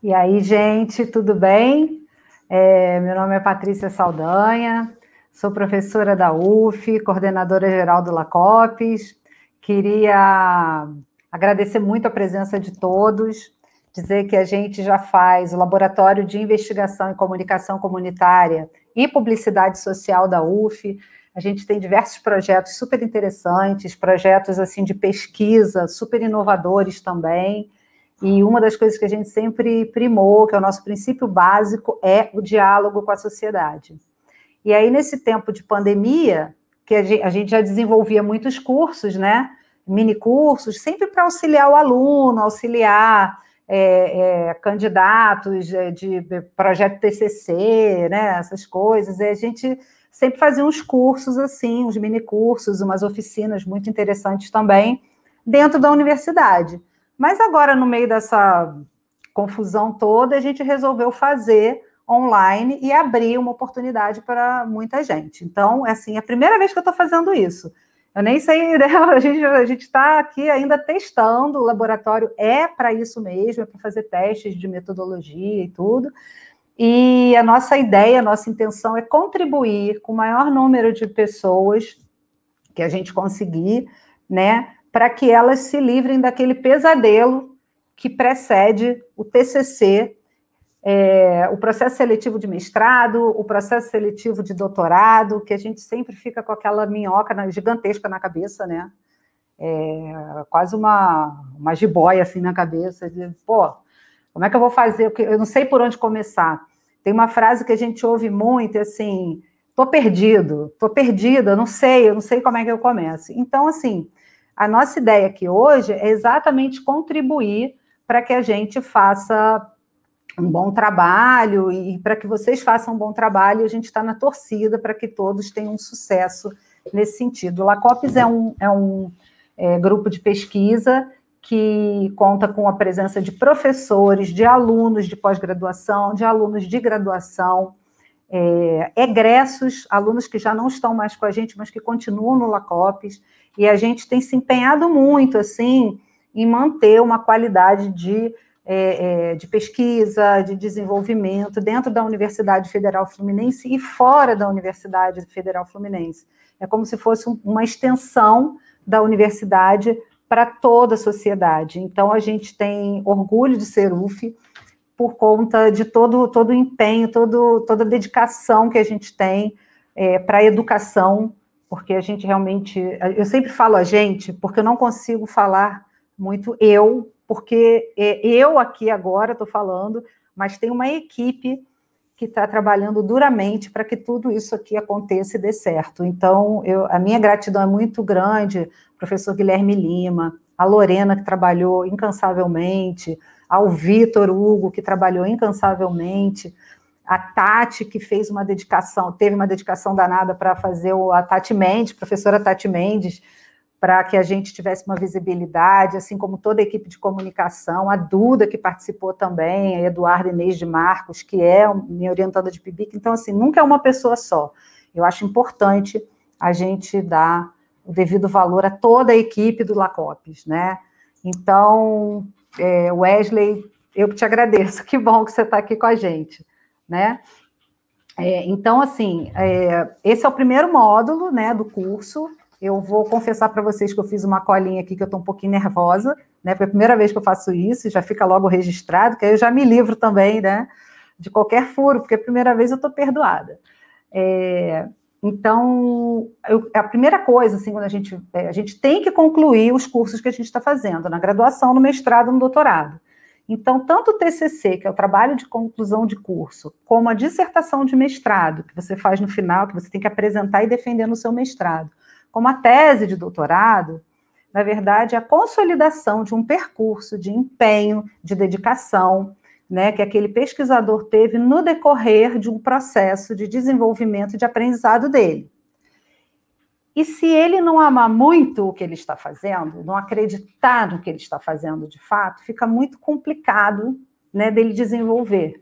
E aí, gente, tudo bem? Meu nome é Patrícia Saldanha, sou professora da UF, coordenadora geral do LACOPES. Queria agradecer muito a presença de todos, dizer que a gente já faz o Laboratório de Investigação em Comunicação Comunitária e Publicidade Social da UF. A gente tem diversos projetos super interessantes, projetos assim de pesquisa super inovadores também. E uma das coisas que a gente sempre primou, que é o nosso princípio básico, é o diálogo com a sociedade. E aí, nesse tempo de pandemia, que a gente já desenvolvia muitos cursos, né? Mini cursos, sempre para auxiliar o aluno, auxiliar candidatos de projeto TCC, né? Essas coisas. E a gente sempre fazia uns cursos assim, uns mini cursos, umas oficinas muito interessantes também, dentro da universidade. Mas agora, no meio dessa confusão toda, a gente resolveu fazer online e abrir uma oportunidade para muita gente. Então, assim, é a primeira vez que eu estou fazendo isso. Eu nem sei, né? A gente está aqui ainda testando, o laboratório é para isso mesmo, é para fazer testes de metodologia e tudo. E a nossa ideia, a nossa intenção é contribuir com o maior número de pessoas que a gente conseguir, né, para que elas se livrem daquele pesadelo que precede o TCC, o processo seletivo de mestrado, o processo seletivo de doutorado, que a gente sempre fica com aquela minhoca gigantesca na cabeça, né? Quase uma jiboia assim na cabeça, de, pô, como é que eu vou fazer? Eu não sei por onde começar. Tem uma frase que a gente ouve muito, assim, tô perdida, eu não sei como é que eu começo. Então, assim, a nossa ideia aqui hoje é exatamente contribuir para que a gente faça um bom trabalho e para que vocês façam um bom trabalho, a gente está na torcida para que todos tenham sucesso nesse sentido. O LACOPES é um grupo de pesquisa que conta com a presença de professores, de alunos de pós-graduação, de alunos de graduação, egressos, alunos que já não estão mais com a gente, mas que continuam no LACOPES, e a gente tem se empenhado muito, assim, em manter uma qualidade de pesquisa, de desenvolvimento dentro da Universidade Federal Fluminense e fora da Universidade Federal Fluminense. É como se fosse uma extensão da universidade para toda a sociedade. Então, a gente tem orgulho de ser UF por conta de todo o empenho, toda a dedicação que a gente tem para a educação, porque a gente realmente... Eu sempre falo a gente, porque eu não consigo falar muito porque eu aqui agora estou falando, mas tem uma equipe que está trabalhando duramente para que tudo isso aqui aconteça e dê certo. Então, a minha gratidão é muito grande, professor Guilherme Lima, a Lorena, que trabalhou incansavelmente, ao Vitor Hugo, que trabalhou incansavelmente, a Tati, que teve uma dedicação danada para fazer a Tati Mendes, professora Tati Mendes, para que a gente tivesse uma visibilidade, assim como toda a equipe de comunicação, a Duda, que participou também, a Eduarda Inês de Marcos, que é minha orientanda de PIBIC. Então, assim, nunca é uma pessoa só. Eu acho importante a gente dar o devido valor a toda a equipe do LACOPES, né? Então, Wesley, eu que te agradeço, que bom que você está aqui com a gente, né? Então, assim, esse é o primeiro módulo, né, do curso. Eu vou confessar para vocês que eu fiz uma colinha aqui, que eu estou um pouquinho nervosa, né, porque é a primeira vez que eu faço isso, e já fica logo registrado, que aí eu já me livro também, né, de qualquer furo, porque a primeira vez eu estou perdoada. Então, a primeira coisa, assim, quando a gente tem que concluir os cursos que a gente está fazendo, na graduação, no mestrado, no doutorado. Então, tanto o TCC, que é o trabalho de conclusão de curso, como a dissertação de mestrado, que você faz no final, que você tem que apresentar e defender no seu mestrado, como a tese de doutorado, na verdade, é a consolidação de um percurso de empenho, de dedicação, né, que aquele pesquisador teve no decorrer de um processo de desenvolvimento e de aprendizado dele. E se ele não amar muito o que ele está fazendo, não acreditar no que ele está fazendo de fato, fica muito complicado, né, dele desenvolver.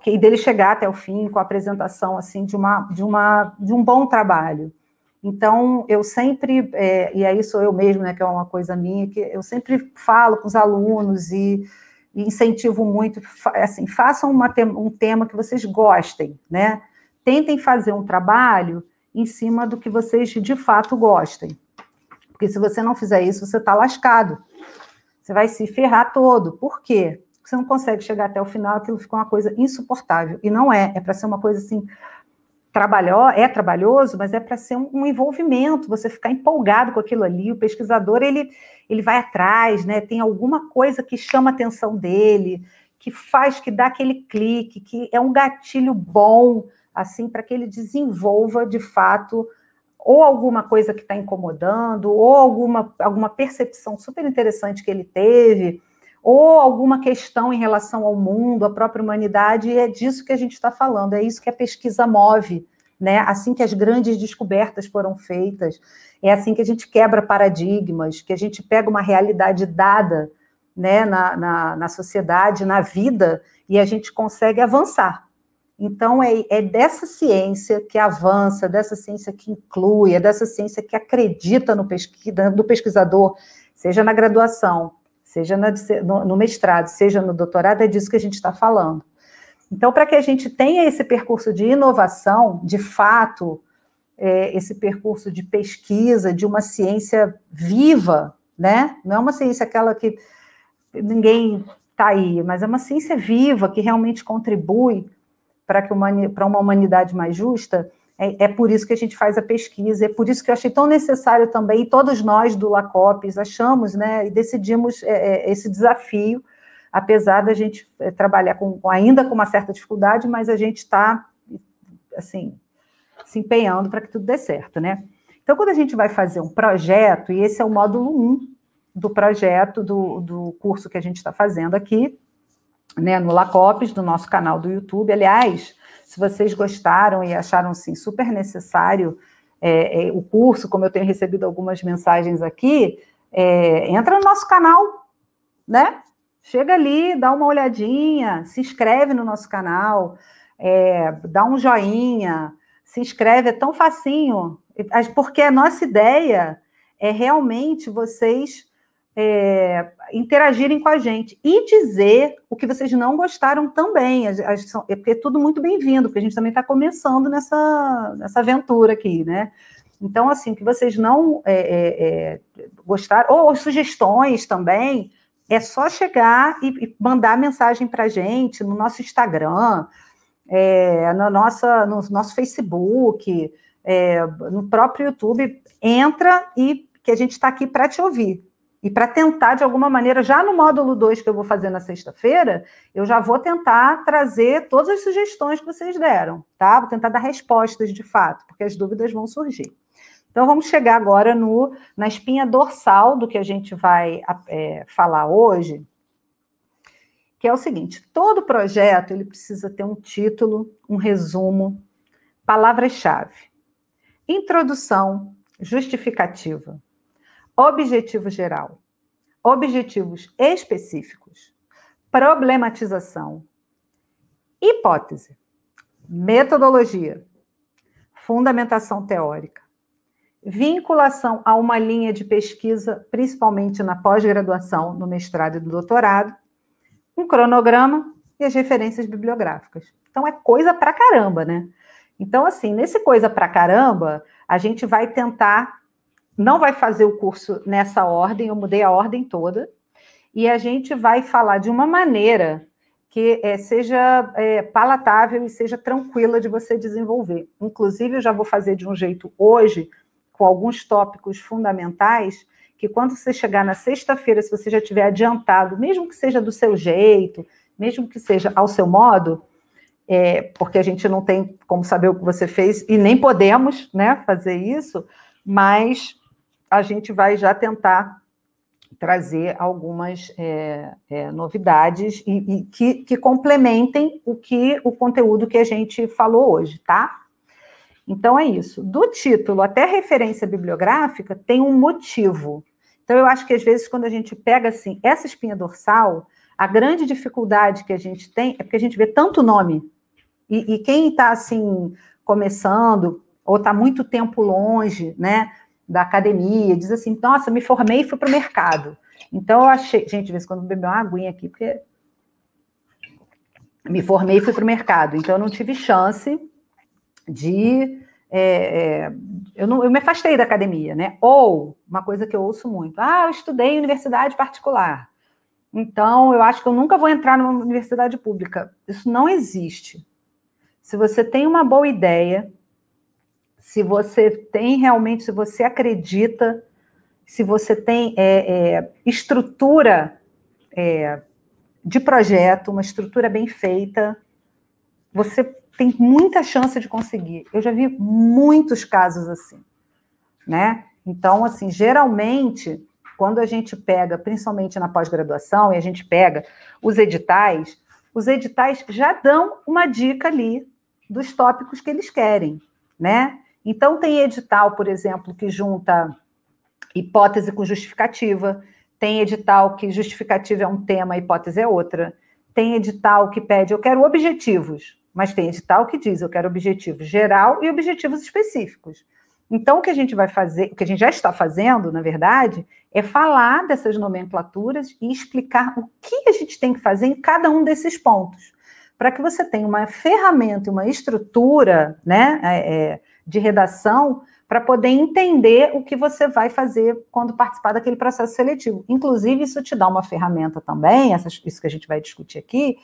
E dele chegar até o fim com a apresentação assim, de um bom trabalho. Então, eu sempre, e aí sou eu mesmo, né, que é uma coisa minha, que eu sempre falo com os alunos e incentivo muito, assim, façam um tema que vocês gostem, né? Tentem fazer um trabalho em cima do que vocês de fato gostem. Porque se você não fizer isso, você está lascado. Você vai se ferrar todo. Por quê? Porque você não consegue chegar até o final, aquilo fica uma coisa insuportável. E não é para ser uma coisa assim, é trabalhoso, mas é para ser um envolvimento, você ficar empolgado com aquilo ali, o pesquisador, ele vai atrás, né? Tem alguma coisa que chama a atenção dele, que dá aquele clique, que é um gatilho bom, assim, para que ele desenvolva, de fato, ou alguma coisa que está incomodando, ou alguma percepção super interessante que ele teve, ou alguma questão em relação ao mundo, à própria humanidade, e é disso que a gente está falando, é isso que a pesquisa move, né? Assim que as grandes descobertas foram feitas, é assim que a gente quebra paradigmas, que a gente pega uma realidade dada, né, na sociedade, na vida, e a gente consegue avançar. Então, é dessa ciência que avança, dessa ciência que inclui, é dessa ciência que acredita no pesquisador, seja na graduação, seja no mestrado, seja no doutorado, é disso que a gente está falando. Então, para que a gente tenha esse percurso de inovação, de fato, esse percurso de pesquisa, de uma ciência viva, né? Não é uma ciência aquela que ninguém está aí, mas é uma ciência viva que realmente contribui para uma humanidade mais justa. É por isso que a gente faz a pesquisa, é por isso que eu achei tão necessário também, e todos nós do LACOPES achamos, né, e decidimos esse desafio, apesar da gente trabalhar ainda com uma certa dificuldade, mas a gente está, assim, se empenhando para que tudo dê certo, né? Então, quando a gente vai fazer um projeto, e esse é o módulo 1 do projeto, do curso que a gente está fazendo aqui, né, no LACOPES, do nosso canal do YouTube. Aliás, se vocês gostaram e acharam, assim, super necessário o curso, como eu tenho recebido algumas mensagens aqui, entra no nosso canal, né? Chega ali, dá uma olhadinha, se inscreve no nosso canal, dá um joinha, se inscreve, é tão facinho, porque a nossa ideia é realmente vocês interagirem com a gente e dizer o que vocês não gostaram também, porque é tudo muito bem-vindo, porque a gente também está começando nessa aventura aqui, né? Então, assim, que vocês não gostaram, ou sugestões também, é só chegar e mandar mensagem para a gente no nosso Instagram, no nosso Facebook, no próprio YouTube. Entra e que a gente está aqui para te ouvir. E para tentar, de alguma maneira, já no módulo 2 que eu vou fazer na sexta-feira, eu já vou tentar trazer todas as sugestões que vocês deram, tá? Vou tentar dar respostas de fato, porque as dúvidas vão surgir. Então, vamos chegar agora na espinha dorsal do que a gente vai falar hoje, que é o seguinte: todo projeto ele precisa ter um título, um resumo, palavras-chave, introdução, justificativa, objetivo geral, objetivos específicos, problematização, hipótese, metodologia, fundamentação teórica, vinculação a uma linha de pesquisa, principalmente na pós-graduação, no mestrado e no doutorado, um cronograma e as referências bibliográficas. Então, é coisa pra caramba, né? Então, assim, nesse coisa pra caramba, a gente vai tentar, não vai fazer o curso nessa ordem, eu mudei a ordem toda, e a gente vai falar de uma maneira que seja palatável e seja tranquila de você desenvolver. Inclusive, eu já vou fazer de um jeito hoje, com alguns tópicos fundamentais, que quando você chegar na sexta-feira, se você já tiver adiantado, mesmo que seja do seu jeito, mesmo que seja ao seu modo, porque a gente não tem como saber o que você fez, e nem podemos, né, fazer isso, mas a gente vai já tentar trazer algumas novidades e que complementem o conteúdo que a gente falou hoje, tá? Então, é isso. Do título até referência bibliográfica tem um motivo. Então, eu acho que, às vezes, quando a gente pega, assim, essa espinha dorsal, a grande dificuldade que a gente tem é porque a gente vê tanto nome. E quem está, assim, começando, ou está muito tempo longe, né, da academia, diz assim, nossa, me formei e fui para o mercado. Então, eu achei... Gente, de vez em quando eu beber uma aguinha aqui, porque me formei e fui para o mercado, então eu não tive chance de... eu me afastei da academia, né? Ou, uma coisa que eu ouço muito, eu estudei em universidade particular, então eu acho que eu nunca vou entrar numa universidade pública. Isso não existe. Se você tem uma boa ideia, se você tem realmente, se você acredita, se você tem estrutura de projeto, uma estrutura bem feita, você tem muita chance de conseguir. Eu já vi muitos casos assim, né? Então, assim, geralmente, quando a gente pega, principalmente na pós-graduação, e a gente pega os editais já dão uma dica ali dos tópicos que eles querem, né? Então, tem edital, por exemplo, que junta hipótese com justificativa, tem edital que justificativa é um tema, hipótese é outra, tem edital que pede, eu quero objetivos, mas tem edital que diz, eu quero objetivos geral e objetivos específicos. Então, o que a gente vai fazer, o que a gente já está fazendo, na verdade, é falar dessas nomenclaturas e explicar o que a gente tem que fazer em cada um desses pontos, para que você tenha uma ferramenta, uma estrutura, né, de redação, para poder entender o que você vai fazer quando participar daquele processo seletivo. Inclusive, isso te dá uma ferramenta também, isso que a gente vai discutir aqui,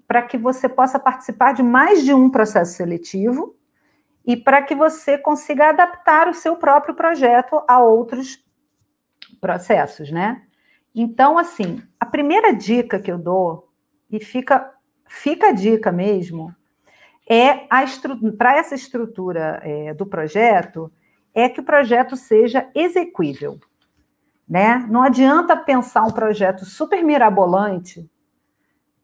para que você possa participar de mais de um processo seletivo e para que você consiga adaptar o seu próprio projeto a outros processos, né? Então, assim, a primeira dica que eu dou, e fica a dica mesmo, para essa estrutura do projeto, é que o projeto seja exequível, né? Não adianta pensar um projeto super mirabolante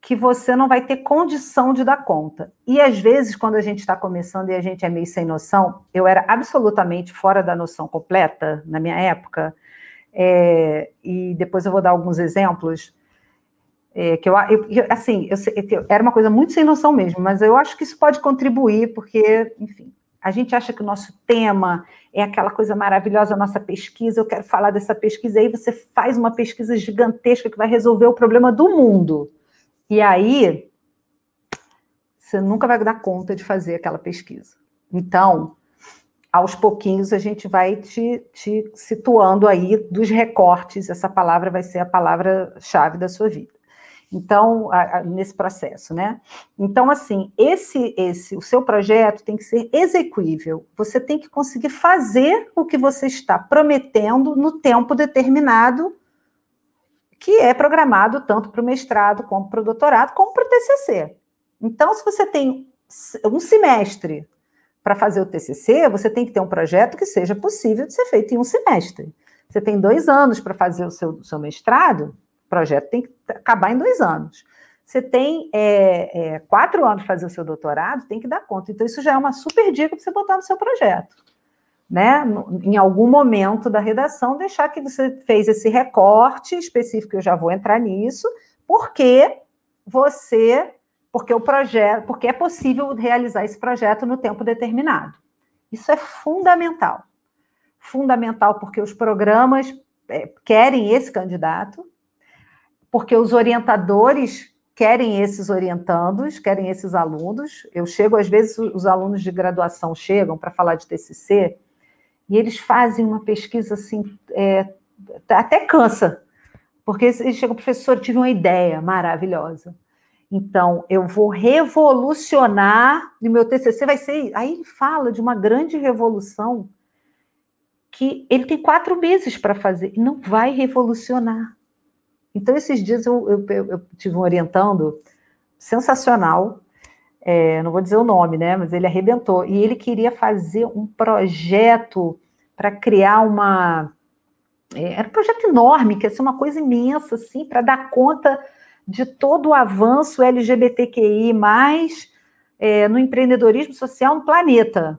que você não vai ter condição de dar conta. E, às vezes, quando a gente está começando e a gente é meio sem noção, eu era absolutamente fora da noção completa na minha época, e depois eu vou dar alguns exemplos, eu era uma coisa muito sem noção mesmo, mas eu acho que isso pode contribuir, porque, enfim, a gente acha que o nosso tema é aquela coisa maravilhosa, a nossa pesquisa, eu quero falar dessa pesquisa, aí você faz uma pesquisa gigantesca que vai resolver o problema do mundo. E aí, você nunca vai dar conta de fazer aquela pesquisa. Então, aos pouquinhos, a gente vai te situando aí dos recortes, essa palavra vai ser a palavra-chave da sua vida. Então, nesse processo, né? Então, assim, o seu projeto tem que ser exequível. Você tem que conseguir fazer o que você está prometendo no tempo determinado, que é programado tanto para o mestrado, como para o doutorado, como para o TCC. Então, se você tem um semestre para fazer o TCC, você tem que ter um projeto que seja possível de ser feito em um semestre. Você tem 2 anos para fazer o seu mestrado, o projeto tem que acabar em 2 anos. Você tem 4 anos para fazer o seu doutorado, tem que dar conta. Então, isso já é uma super dica para você botar no seu projeto, né? Em algum momento da redação, deixar que você fez esse recorte específico, eu já vou entrar nisso, porque é possível realizar esse projeto no tempo determinado. Isso é fundamental. Fundamental porque os programas querem esse candidato, porque os orientadores querem esses orientandos, querem esses alunos. Eu chego, às vezes, os alunos de graduação chegam para falar de TCC, e eles fazem uma pesquisa assim, até cansa, porque eles chegam, professor, tive uma ideia maravilhosa. Então, eu vou revolucionar, e meu TCC vai ser... Aí ele fala de uma grande revolução que ele tem 4 meses para fazer, e não vai revolucionar. Então, esses dias eu tive um orientando sensacional, não vou dizer o nome, né, mas ele arrebentou, e ele queria fazer um projeto para criar era um projeto enorme, que ia ser uma coisa imensa, assim, para dar conta de todo o avanço LGBTQI+, no empreendedorismo social no planeta.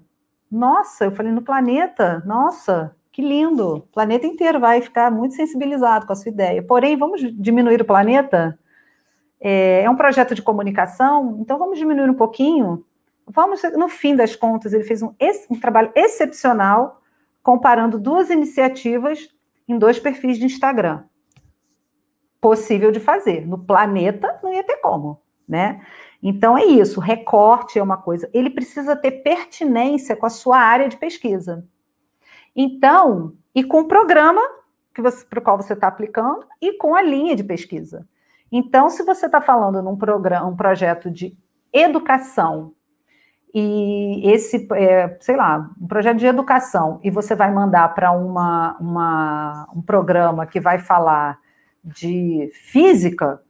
Nossa, eu falei, no planeta? Nossa, que lindo! O planeta inteiro vai ficar muito sensibilizado com a sua ideia. Porém, vamos diminuir o planeta? É um projeto de comunicação, então vamos diminuir um pouquinho? No fim das contas, ele fez um trabalho excepcional, comparando 2 iniciativas em 2 perfis de Instagram. possível de fazer. No planeta, não ia ter como, né? Então, é isso. Recorte é uma coisa. Ele precisa ter pertinência com a sua área de pesquisa. Então, e com o programa para o qual você está aplicando e com a linha de pesquisa. Então, se você está falando num programa, um projeto de educação, e esse, sei lá, um projeto de educação, e você vai mandar para um programa que vai falar de física,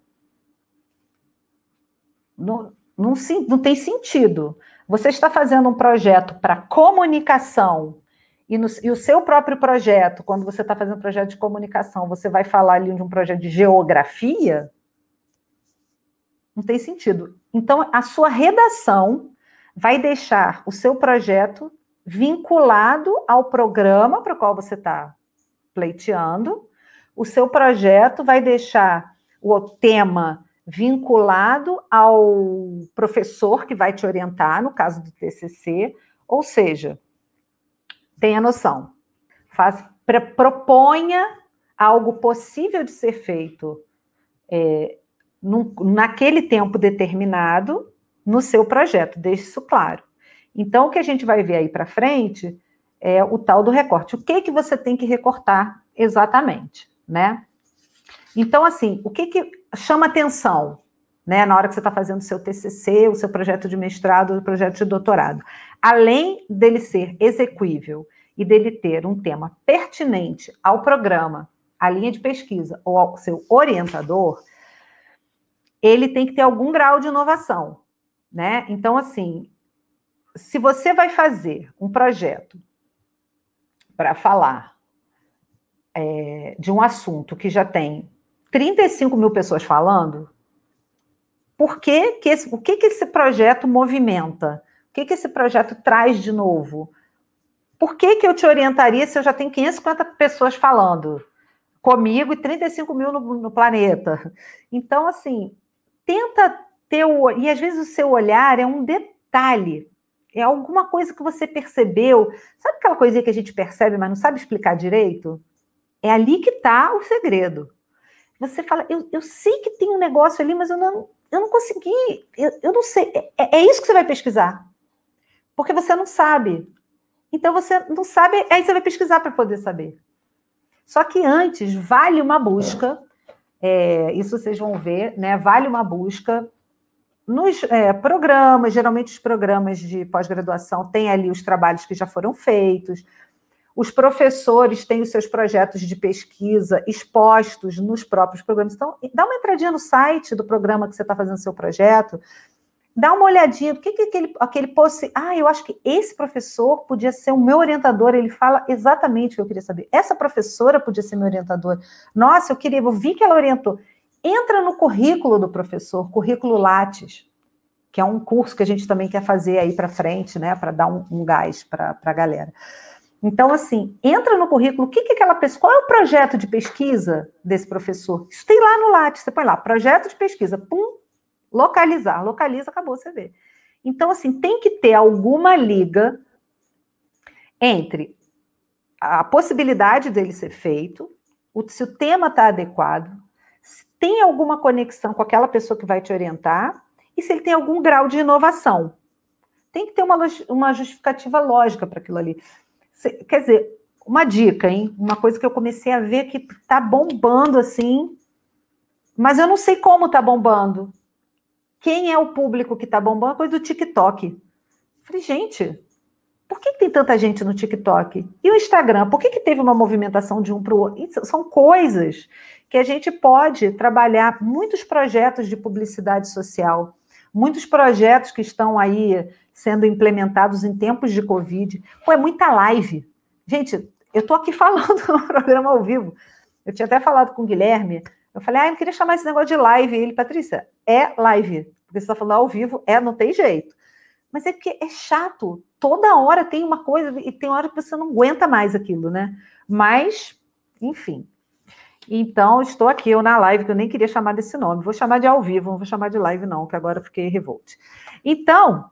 não tem sentido. Você está fazendo um projeto para comunicação, e o seu próprio projeto, quando você está fazendo um projeto de comunicação, você vai falar ali de um projeto de geografia, não tem sentido. Então, a sua redação vai deixar o seu projeto vinculado ao programa para o qual você está pleiteando, o seu projeto vai deixar o tema vinculado ao professor que vai te orientar, no caso do TCC, ou seja, tenha noção, proponha algo possível de ser feito naquele tempo determinado no seu projeto, deixe isso claro. Então, o que a gente vai ver aí para frente é o tal do recorte. O que você tem que recortar exatamente, né? Então, assim, o que chama atenção, né, na hora que você está fazendo o seu TCC, o seu projeto de mestrado, o projeto de doutorado? Além dele ser execuível e dele ter um tema pertinente ao programa, à linha de pesquisa ou ao seu orientador, ele tem que ter algum grau de inovação, né? Então, assim, se você vai fazer um projeto para falar de um assunto que já tem 35 mil pessoas falando, o que esse projeto movimenta? O que esse projeto traz de novo? Por que eu te orientaria se eu já tenho 550 pessoas falando comigo e 35 mil no planeta? Então, assim, tenta ter e às vezes o seu olhar é um detalhe, é alguma coisa que você percebeu. Sabe aquela coisinha que a gente percebe, mas não sabe explicar direito? É ali que está o segredo. Você fala, eu sei que tem um negócio ali, mas eu não consegui, eu não sei. É isso que você vai pesquisar. Porque você não sabe. Então, você não sabe, aí você vai pesquisar para poder saber. Só que antes, vale uma busca, isso vocês vão ver, né? Vale uma busca nos programas, geralmente os programas de pós-graduação têm ali os trabalhos que já foram feitos, os professores têm os seus projetos de pesquisa expostos nos próprios programas. Então, dá uma entradinha no site do programa que você está fazendo seu projeto, dá uma olhadinha, o que aquele post... eu acho que esse professor podia ser o meu orientador, ele fala exatamente o que eu queria saber. Essa professora podia ser meu orientador. Nossa, eu vi que ela orientou. Entra no currículo do professor, currículo Lattes, que é um curso que a gente também quer fazer aí para frente, né, para dar um gás para a galera. Então, assim, entra no currículo, aquela pessoa, qual é o projeto de pesquisa desse professor? Isso tem lá no Lattes, você põe lá, projeto de pesquisa, pum, localiza, acabou, você vê. Então, assim, tem que ter alguma liga entre a possibilidade dele ser feito, se o tema está adequado, se tem alguma conexão com aquela pessoa que vai te orientar, e se ele tem algum grau de inovação. Tem que ter uma justificativa lógica para aquilo ali. Quer dizer, uma dica, hein? Uma coisa que eu comecei a ver que está bombando assim, mas eu não sei como está bombando. Quem é o público que está bombando? A coisa do TikTok. Falei, gente, por que tem tanta gente no TikTok? E o Instagram? Por que teve uma movimentação de um para o outro? São coisas que a gente pode trabalhar, muitos projetos de publicidade social, muitos projetos que estão aí sendo implementados em tempos de Covid. É muita live. Gente, eu estou aqui falando no programa ao vivo. Eu tinha até falado com o Guilherme. Eu falei, eu não queria chamar esse negócio de live. E ele, Patrícia, é live. Porque você está falando ao vivo, não tem jeito. Mas é porque é chato. Toda hora tem uma coisa e tem hora que você não aguenta mais aquilo, né? Mas, enfim. Então, estou aqui, eu na live, que eu nem queria chamar desse nome. Vou chamar de ao vivo, não vou chamar de live não, que agora eu fiquei revolte. Então,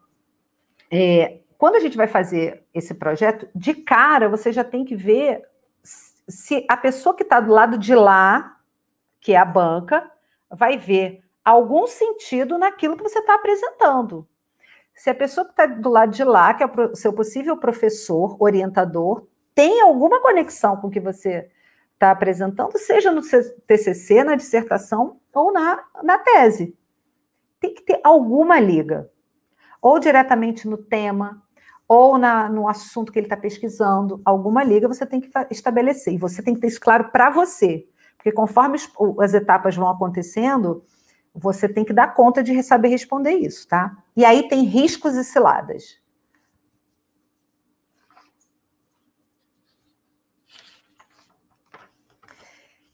quando a gente vai fazer esse projeto, de cara, você já tem que ver se a pessoa que está do lado de lá, que é a banca, vai ver algum sentido naquilo que você está apresentando. Se a pessoa que está do lado de lá, que é o seu possível professor, orientador, tem alguma conexão com o que você está apresentando, seja no TCC, na dissertação ou na tese. Tem que ter alguma liga. Ou diretamente no tema, ou no assunto que ele está pesquisando. Alguma liga você tem que estabelecer. E você tem que ter isso claro para você. Porque conforme as etapas vão acontecendo, você tem que dar conta de saber responder isso, tá? E aí tem riscos e ciladas.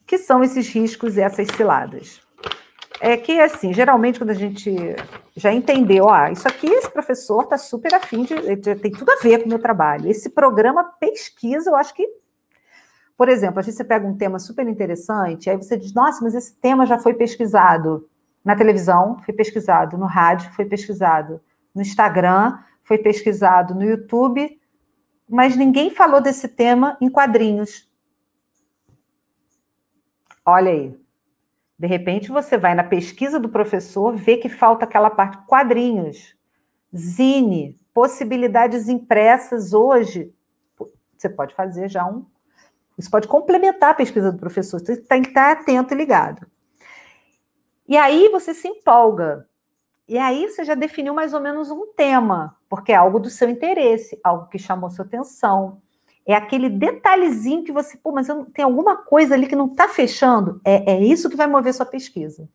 O que são esses riscos e essas ciladas? É que, assim, geralmente quando a gente já entendeu, isso aqui, esse professor está super afim tem tudo a ver com o meu trabalho. Esse programa pesquisa, eu acho que, por exemplo, a gente pega um tema super interessante, aí você diz, nossa, mas esse tema já foi pesquisado na televisão, foi pesquisado no rádio, foi pesquisado no Instagram, foi pesquisado no YouTube, mas ninguém falou desse tema em quadrinhos. Olha aí. De repente, você vai na pesquisa do professor, vê que falta aquela parte, quadrinhos, zine, possibilidades impressas hoje. Você pode fazer já isso pode complementar a pesquisa do professor, você tem que estar atento e ligado. E aí você se empolga. E aí você já definiu mais ou menos um tema, porque é algo do seu interesse, algo que chamou sua atenção. É aquele detalhezinho que você, mas tem alguma coisa ali que não está fechando. É isso que vai mover sua pesquisa.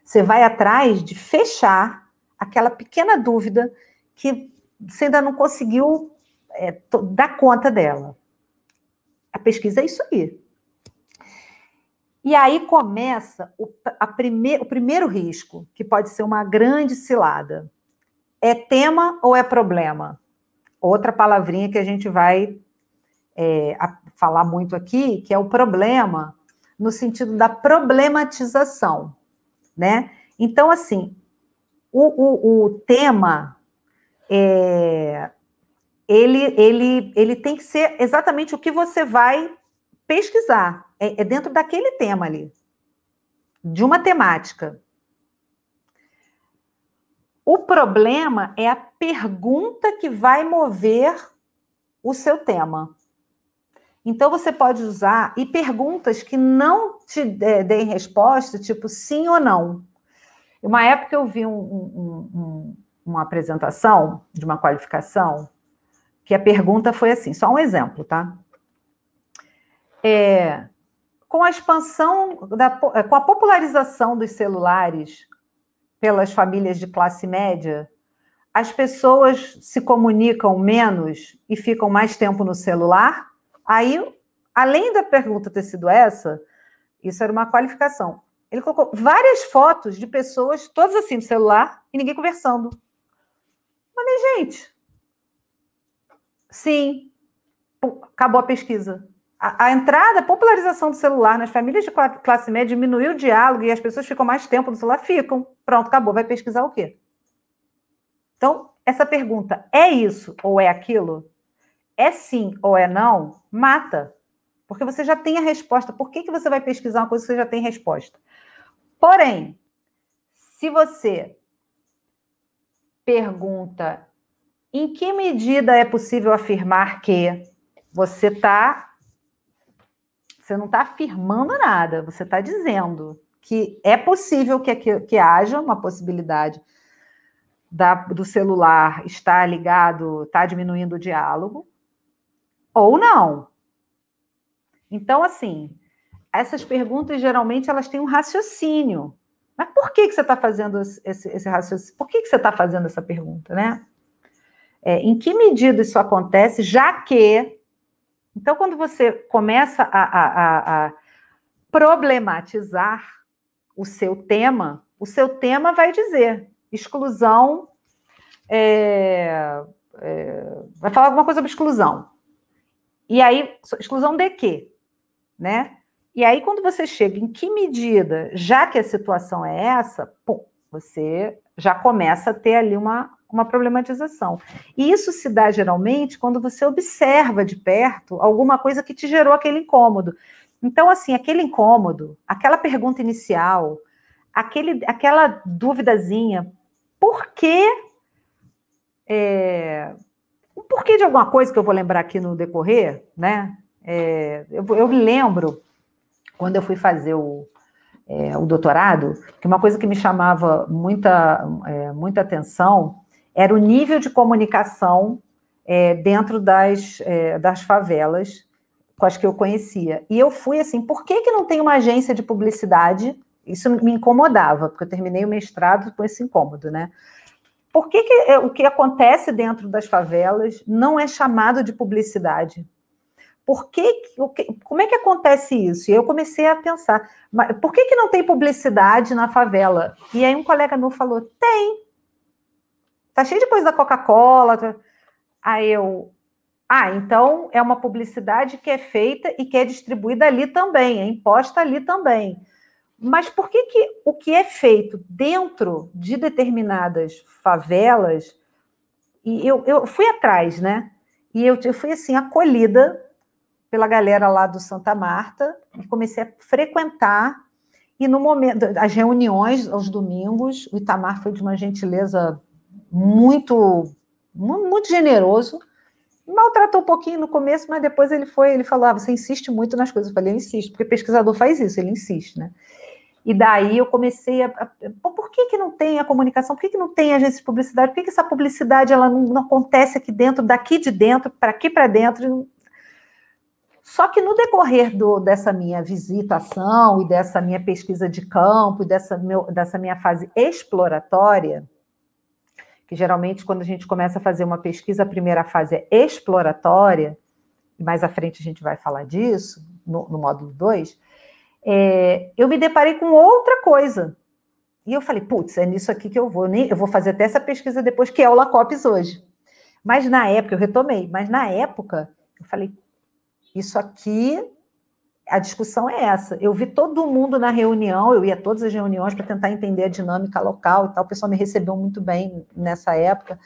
Você vai atrás de fechar aquela pequena dúvida que você ainda não conseguiu dar conta dela. A pesquisa é isso aí. E aí começa o primeiro risco, que pode ser uma grande cilada. É tema ou é problema? Outra palavrinha que a gente vai falar muito aqui, que é o problema, no sentido da problematização, né? Então, assim, o tema, ele tem que ser exatamente o que você vai pesquisar, é dentro daquele tema ali, de uma temática. O problema é a pergunta que vai mover o seu tema. Então, você pode usar perguntas que não te deem resposta, tipo sim ou não. Uma época eu vi uma apresentação de uma qualificação que a pergunta foi assim, só um exemplo, tá? Com a expansão, com a popularização dos celulares pelas famílias de classe média, as pessoas se comunicam menos e ficam mais tempo no celular? Aí, além da pergunta ter sido essa, isso era uma qualificação. Ele colocou várias fotos de pessoas, todas assim, no celular, e ninguém conversando. Falei, gente, sim, acabou a pesquisa. A entrada, a popularização do celular nas famílias de classe média diminuiu o diálogo e as pessoas ficam mais tempo no celular? Ficam. Pronto, acabou. Vai pesquisar o quê? Então, essa pergunta, é isso ou é aquilo? É sim ou é não? Mata. Porque você já tem a resposta. Por que você vai pesquisar uma coisa que você já tem resposta? Porém, se você pergunta em que medida é possível afirmar que você não está afirmando nada, você está dizendo que é possível que haja uma possibilidade do celular estar ligado, estar diminuindo o diálogo, ou não. Então, assim, essas perguntas, geralmente, elas têm um raciocínio. Mas por que você está fazendo esse raciocínio? Por que você está fazendo essa pergunta, né? Em que medida isso acontece, já que... Então, quando você começa a problematizar o seu tema vai dizer exclusão, vai falar alguma coisa sobre exclusão. E aí, exclusão de quê? Né? E aí, quando você chega em que medida, já que a situação é essa, você já começa a ter ali uma problematização. E isso se dá, geralmente, quando você observa de perto alguma coisa que te gerou aquele incômodo. Então, assim, aquele incômodo, aquela pergunta inicial, aquela duvidazinha, por que... o porquê de alguma coisa que eu vou lembrar aqui no decorrer, né? Eu me lembro, quando eu fui fazer o doutorado, que uma coisa que me chamava muita atenção era o nível de comunicação dentro das favelas com as que eu conhecia. E eu fui assim, por que não tem uma agência de publicidade? Isso me incomodava, porque eu terminei o mestrado com esse incômodo, né? Por que o que acontece dentro das favelas não é chamado de publicidade? Como é que acontece isso? E eu comecei a pensar, por que não tem publicidade na favela? E aí um colega meu falou, tem. Tá cheio de coisa da Coca-Cola. Aí eu, então é uma publicidade que é feita e que é distribuída ali também, é imposta ali também. Mas por que o que é feito dentro de determinadas favelas, e eu fui atrás, né? E eu fui assim, acolhida pela galera lá do Santa Marta, e comecei a frequentar, e no momento, as reuniões aos domingos, o Itamar foi de uma gentileza muito, muito generoso, maltratou um pouquinho no começo, mas depois ele falou, você insiste muito nas coisas. Eu falei, eu insisto, porque pesquisador faz isso, ele insiste, né? E daí eu comecei por que não tem a comunicação? Por que não tem agência de publicidade? Por que essa publicidade ela não acontece aqui dentro, daqui de dentro, para aqui para dentro? Só que no decorrer dessa minha visitação e dessa minha pesquisa de campo, dessa minha fase exploratória, que geralmente quando a gente começa a fazer uma pesquisa, a primeira fase é exploratória, e mais à frente a gente vai falar disso, no módulo 2, eu me deparei com outra coisa. E eu falei, putz, é nisso aqui que eu vou fazer até essa pesquisa depois, que é o LACOPS hoje. Mas na época, eu retomei, mas na época, eu falei, isso aqui, a discussão é essa. Eu vi todo mundo na reunião, eu ia a todas as reuniões para tentar entender a dinâmica local e tal, o pessoal me recebeu muito bem nessa época.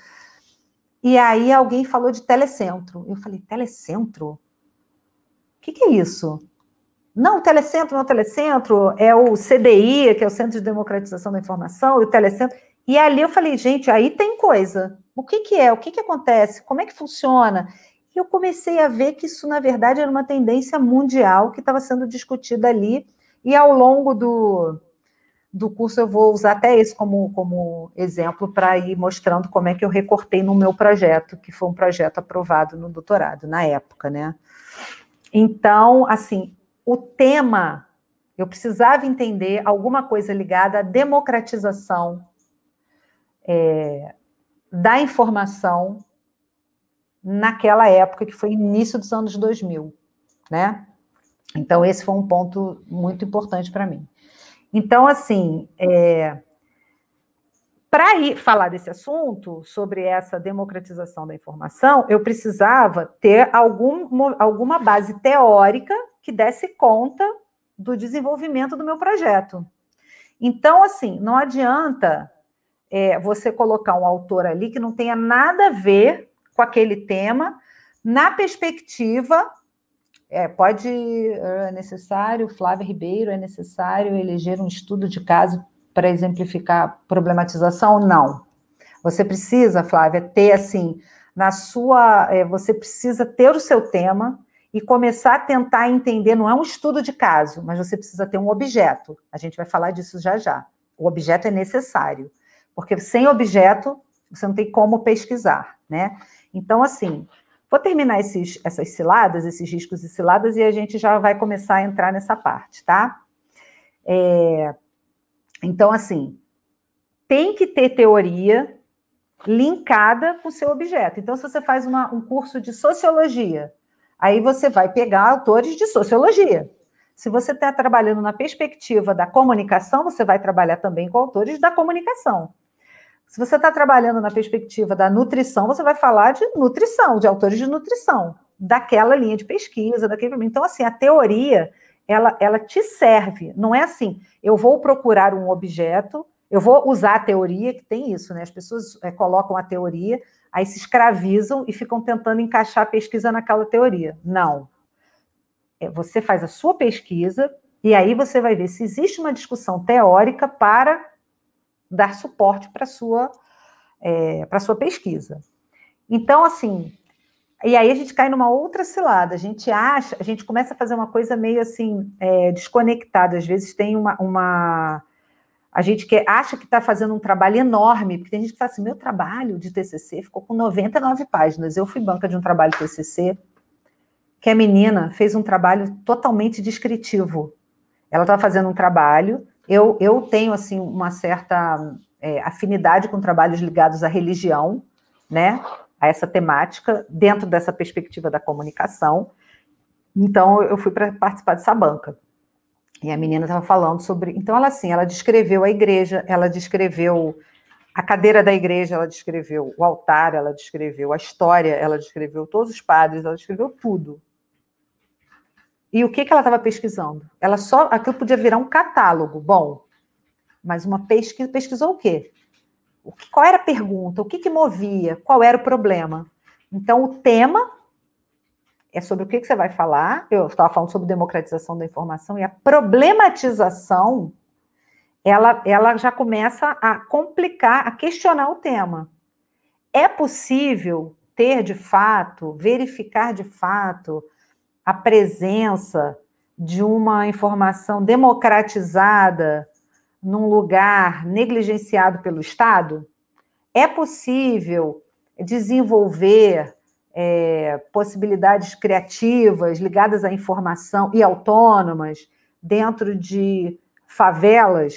E aí alguém falou de telecentro. Eu falei, telecentro? O que é isso? Não, o telecentro não é o telecentro, é o CDI, que é o Centro de Democratização da Informação, e o telecentro. E ali eu falei, gente, aí tem coisa. O que é? O que acontece? Como é que funciona? E eu comecei a ver que isso, na verdade, era uma tendência mundial que estava sendo discutida ali, e ao longo do curso eu vou usar até esse como exemplo para ir mostrando como é que eu recortei no meu projeto, que foi um projeto aprovado no doutorado, na época, né? Então, assim, o tema, eu precisava entender alguma coisa ligada à democratização da informação naquela época, que foi início dos anos 2000, né? Então, esse foi um ponto muito importante para mim. Então, assim, para falar desse assunto, sobre essa democratização da informação, eu precisava ter alguma base teórica que desse conta do desenvolvimento do meu projeto. Então, assim, não adianta você colocar um autor ali que não tenha nada a ver com aquele tema, na perspectiva, é necessário, Flávia Ribeiro, é necessário eleger um estudo de caso para exemplificar a problematização? Não. Você precisa, Flávia, ter, assim, você precisa ter o seu tema e começar a tentar entender, não é um estudo de caso, mas você precisa ter um objeto. A gente vai falar disso já já. O objeto é necessário, porque sem objeto, você não tem como pesquisar, né? Então, assim, vou terminar essas ciladas, esses riscos e ciladas, e a gente já vai começar a entrar nessa parte, tá? Então, assim, tem que ter teoria linkada com o seu objeto. Então, se você faz um curso de sociologia, aí você vai pegar autores de sociologia. Se você está trabalhando na perspectiva da comunicação, você vai trabalhar também com autores da comunicação. Se você está trabalhando na perspectiva da nutrição, você vai falar de nutrição, de autores de nutrição, daquela linha de pesquisa, daquele... Então, assim, a teoria, ela te serve. Não é assim, eu vou procurar um objeto, eu vou usar a teoria, que tem isso, né? As pessoas colocam a teoria, aí se escravizam e ficam tentando encaixar a pesquisa naquela teoria. Não. você faz a sua pesquisa e aí você vai ver se existe uma discussão teórica para dar suporte para a sua pesquisa. Então, assim, e aí a gente cai numa outra cilada, a gente começa a fazer uma coisa meio assim, desconectada, às vezes tem a gente acha que está fazendo um trabalho enorme, porque tem gente que fala assim, meu trabalho de TCC ficou com 99 páginas, eu fui banca de um trabalho de TCC, que a menina fez um trabalho totalmente descritivo, ela estava fazendo um trabalho, eu tenho, assim, uma certa afinidade com trabalhos ligados à religião, né, a essa temática, dentro dessa perspectiva da comunicação, então eu fui para participar dessa banca. E a menina estava falando sobre... Então, ela descreveu a igreja, ela descreveu a cadeira da igreja, ela descreveu o altar, ela descreveu a história, ela descreveu todos os padres, ela descreveu tudo. E o que ela estava pesquisando? Aquilo podia virar um catálogo. Bom, mas uma pesquisou o quê? Qual era a pergunta? O que movia? Qual era o problema? Então, o tema é sobre o que você vai falar. Eu estava falando sobre democratização da informação, e a problematização, ela já começa a complicar, a questionar o tema. É possível ter, de fato, verificar, de fato, a presença de uma informação democratizada num lugar negligenciado pelo Estado? É possível desenvolver possibilidades criativas ligadas à informação e autônomas dentro de favelas?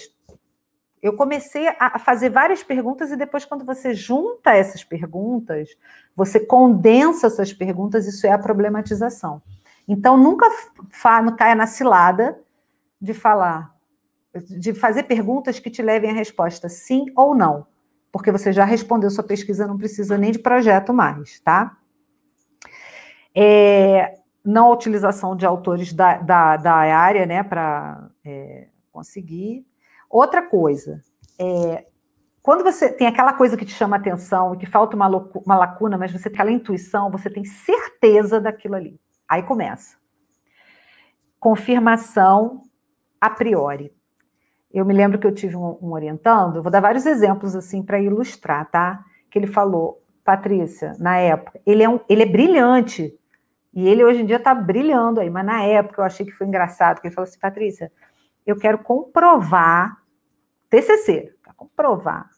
Eu comecei a fazer várias perguntas e depois, quando você junta essas perguntas, você condensa essas perguntas, isso é a problematização. Então, nunca caia na cilada de fazer perguntas que te levem à resposta sim ou não, porque você já respondeu sua pesquisa, não precisa nem de projeto mais, tá? Não a utilização de autores da área, né, para conseguir. Outra coisa, quando você tem aquela coisa que te chama a atenção e que falta uma lacuna, mas você tem aquela intuição, você tem certeza daquilo ali. Aí começa. Confirmação a priori. Eu me lembro que eu tive um orientando, eu vou dar vários exemplos assim para ilustrar, tá? Que ele falou, Patrícia, na época, ele é brilhante, e ele hoje em dia está brilhando aí, mas na época eu achei que foi engraçado, porque ele falou assim, Patrícia, eu quero comprovar, TCC, para comprovar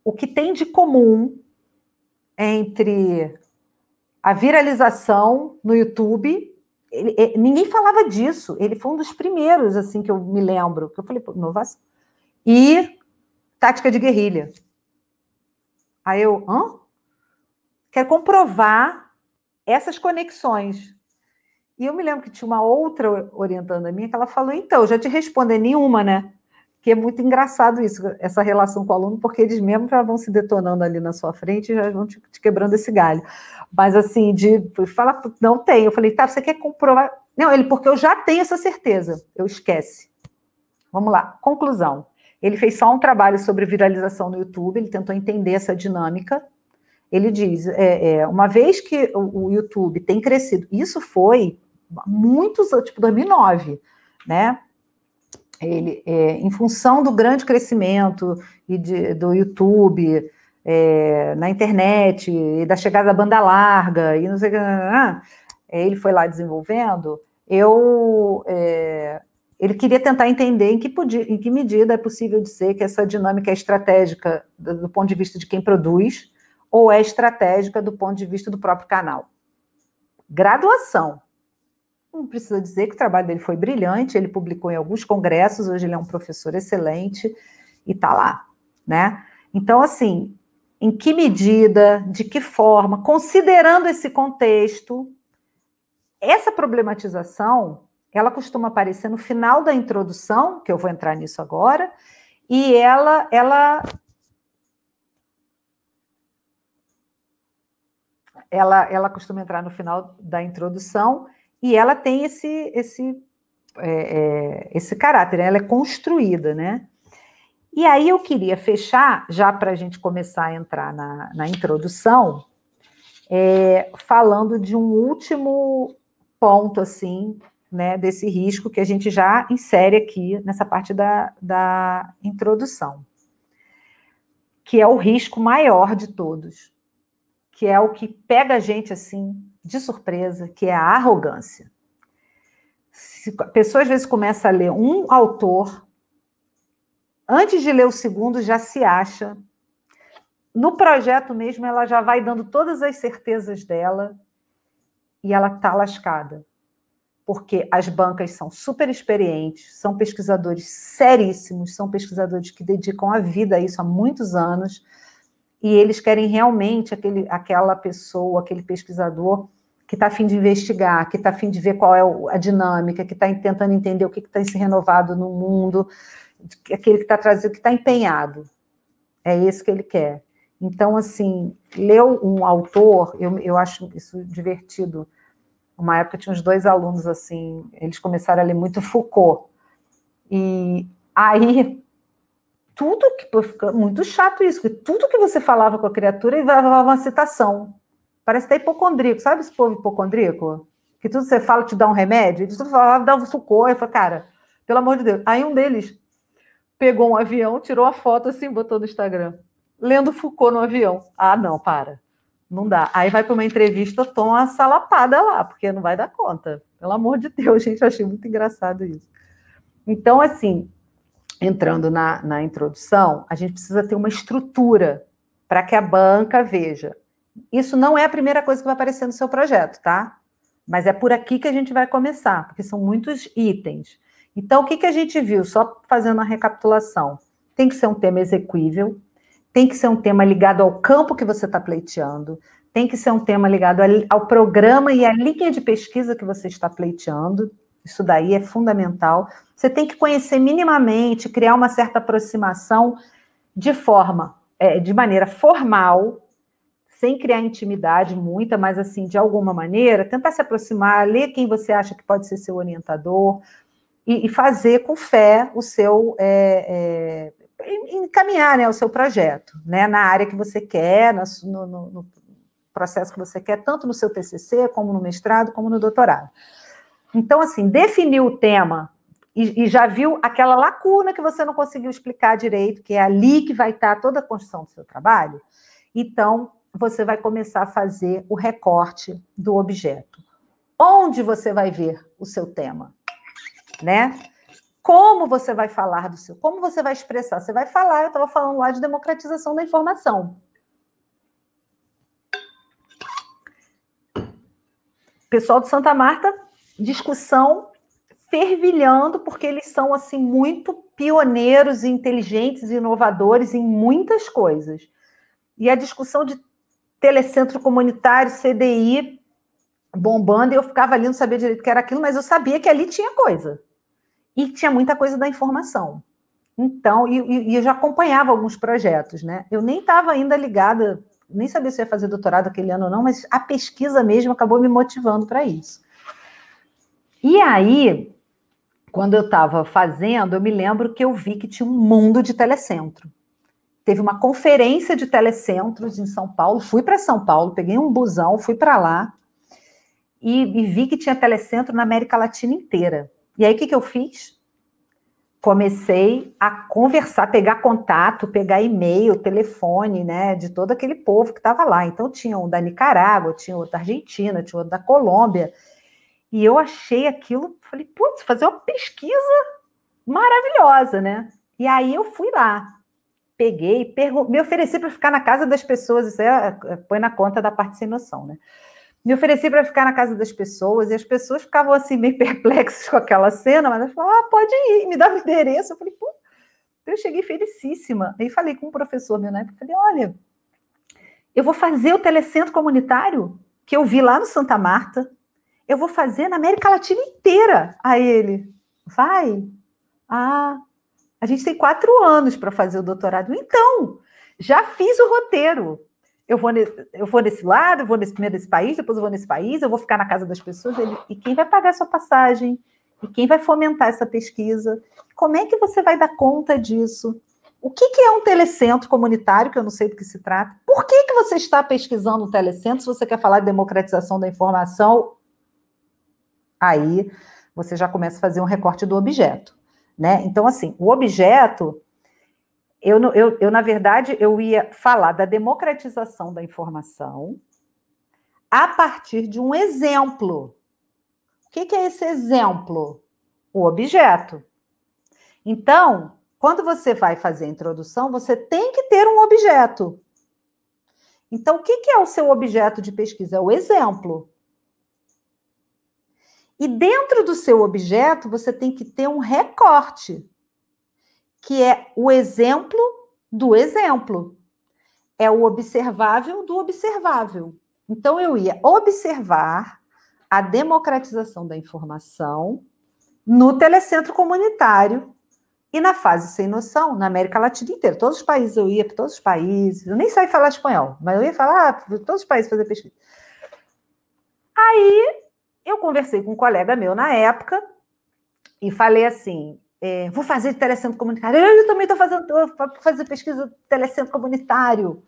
o que tem de comum entre a viralização no YouTube. Ninguém falava disso, ele foi um dos primeiros, assim, que eu me lembro, que eu falei, inovação, e tática de guerrilha. Aí eu, quero comprovar essas conexões. E eu me lembro que tinha uma outra orientanda minha que ela falou, então, eu já te respondi nenhuma, né? Que é muito engraçado isso, essa relação com o aluno, porque eles mesmo já vão se detonando ali na sua frente e já vão te quebrando esse galho. Mas assim, falar, não tem. Eu falei, tá, você quer comprovar? Não, porque eu já tenho essa certeza. Eu esquece. Vamos lá, conclusão. Ele fez só um trabalho sobre viralização no YouTube, ele tentou entender essa dinâmica. Ele diz, uma vez que o YouTube tem crescido, isso foi muitos, tipo 2009, né? Em função do grande crescimento do YouTube, na internet, e da chegada da banda larga, e não sei o que, ele foi lá desenvolvendo, ele queria tentar entender em que medida é possível dizer que essa dinâmica é estratégica do ponto de vista de quem produz, ou é estratégica do ponto de vista do próprio canal. Graduação. Não precisa dizer que o trabalho dele foi brilhante, ele publicou em alguns congressos, hoje ele é um professor excelente e está lá, né? Então, assim, em que medida, de que forma, considerando esse contexto, essa problematização, ela costuma aparecer no final da introdução, que eu vou entrar nisso agora, e ela costuma entrar no final da introdução, e ela tem esse caráter, ela é construída, né? E aí eu queria fechar, já para a gente começar a entrar na introdução, falando de um último ponto, assim, né, desse risco que a gente já insere aqui nessa parte da introdução, que é o risco maior de todos, que é o que pega a gente, assim, de surpresa, que é a arrogância. A pessoa, às vezes, começa a ler um autor, antes de ler o segundo, já se acha. No projeto mesmo, ela já vai dando todas as certezas dela e ela está lascada. Porque as bancas são super experientes, são pesquisadores seríssimos, são pesquisadores que dedicam a vida a isso há muitos anos, e eles querem realmente aquela pessoa, aquele pesquisador que está a fim de investigar, que está a fim de ver qual é a dinâmica, que está tentando entender o que está se renovado no mundo, aquele que está trazendo, que está empenhado. É esse que ele quer. Então, assim, ler um autor, eu acho isso divertido. Uma época tinha uns 2 alunos, assim, eles começaram a ler muito Foucault. E aí, tudo que fica muito chato isso, porque tudo que você falava com a criatura, ele dava uma citação. Parece até hipocondríaco, sabe esse povo hipocondríaco? Que tudo que você fala te dá um remédio, eles tudo falavam, dava Foucault, eu falei, cara, pelo amor de Deus. Aí um deles pegou um avião, tirou a foto assim, botou no Instagram, lendo Foucault no avião. Ah, não, para. Não dá. Aí vai para uma entrevista, toma uma salapada lá, porque não vai dar conta. Pelo amor de Deus, gente, eu achei muito engraçado isso. Então, assim, entrando na introdução, a gente precisa ter uma estrutura para que a banca veja. Isso não é a primeira coisa que vai aparecer no seu projeto, tá? Mas é por aqui que a gente vai começar, porque são muitos itens. Então, o que a gente viu? Só fazendo uma recapitulação. Tem que ser um tema exequível, tem que ser um tema ligado ao campo que você está pleiteando, tem que ser um tema ligado ao programa e à linha de pesquisa que você está pleiteando. Isso daí é fundamental. Você tem que conhecer minimamente, criar uma certa aproximação de maneira formal, sem criar intimidade muita, mas assim, de alguma maneira, tentar se aproximar, ler quem você acha que pode ser seu orientador e fazer com fé o seu... encaminhar, né, o seu projeto, né, na área que você quer, no processo que você quer, tanto no seu TCC, como no mestrado, como no doutorado. Então, assim, definiu o tema e já viu aquela lacuna que você não conseguiu explicar direito, que é ali que vai estar toda a construção do seu trabalho, então você vai começar a fazer o recorte do objeto. Onde você vai ver o seu tema, né? Como você vai falar do seu... Como você vai expressar? Você vai falar, eu estava falando lá de democratização da informação. Pessoal de Santa Marta, discussão fervilhando, porque eles são, assim, muito pioneiros, inteligentes e inovadores em muitas coisas. E a discussão de telecentro comunitário, CDI, bombando, e eu ficava ali, não sabia direito o que era aquilo, mas eu sabia que ali tinha coisa. E tinha muita coisa da informação. Então, e eu já acompanhava alguns projetos, né? Eu nem estava ainda ligada, nem sabia se ia fazer doutorado aquele ano ou não, mas a pesquisa mesmo acabou me motivando para isso. E aí, quando eu estava fazendo, eu me lembro que eu vi que tinha um mundo de telecentro. Teve uma conferência de telecentros em São Paulo, fui para São Paulo, peguei um busão, fui para lá, e vi que tinha telecentro na América Latina inteira. E aí, o que eu fiz? Comecei a conversar, pegar contato, pegar e-mail, telefone, né, de todo aquele povo que estava lá. Então, tinha um da Nicarágua, tinha outro da Argentina, tinha outro da Colômbia. E eu achei aquilo, falei, putz, fazer uma pesquisa maravilhosa, né? E aí eu fui lá, peguei, me ofereci para ficar na casa das pessoas, isso põe na conta da parte sem noção, né? Me ofereci para ficar na casa das pessoas, e as pessoas ficavam assim, meio perplexas com aquela cena, mas elas falavam, pode ir, me dava o endereço. Eu falei, pô, eu cheguei felicíssima. Aí falei com um professor meu na época, falei, olha, eu vou fazer o telecentro comunitário, que eu vi lá no Santa Marta, eu vou fazer na América Latina inteira. Aí ele, vai? Ah, a gente tem 4 anos para fazer o doutorado. Então, já fiz o roteiro. Eu vou nesse lado, eu vou primeiro nesse país, depois eu vou nesse país, eu vou ficar na casa das pessoas. E quem vai pagar a sua passagem? E quem vai fomentar essa pesquisa? Como é que você vai dar conta disso? O que é um telecentro comunitário, que eu não sei do que se trata? Por que você está pesquisando um telecentro se você quer falar de democratização da informação? Aí você já começa a fazer um recorte do objeto, né? Então, assim, o objeto, na verdade, eu ia falar da democratização da informação a partir de um exemplo. O que é esse exemplo? O objeto. Então, quando você vai fazer a introdução, você tem que ter um objeto. Então, o que é o seu objeto de pesquisa? É o exemplo. E dentro do seu objeto, você tem que ter um recorte, que é o exemplo do exemplo. É o observável do observável. Então, eu ia observar a democratização da informação no telecentro comunitário e na fase sem noção, na América Latina inteira. Todos os países, eu ia para todos os países, eu nem sabia falar espanhol, mas eu ia falar para todos os países fazer pesquisa. Aí, eu conversei com um colega meu na época e falei assim, vou fazer telecentro comunitário. Eu também estou fazendo pesquisa de telecentro comunitário.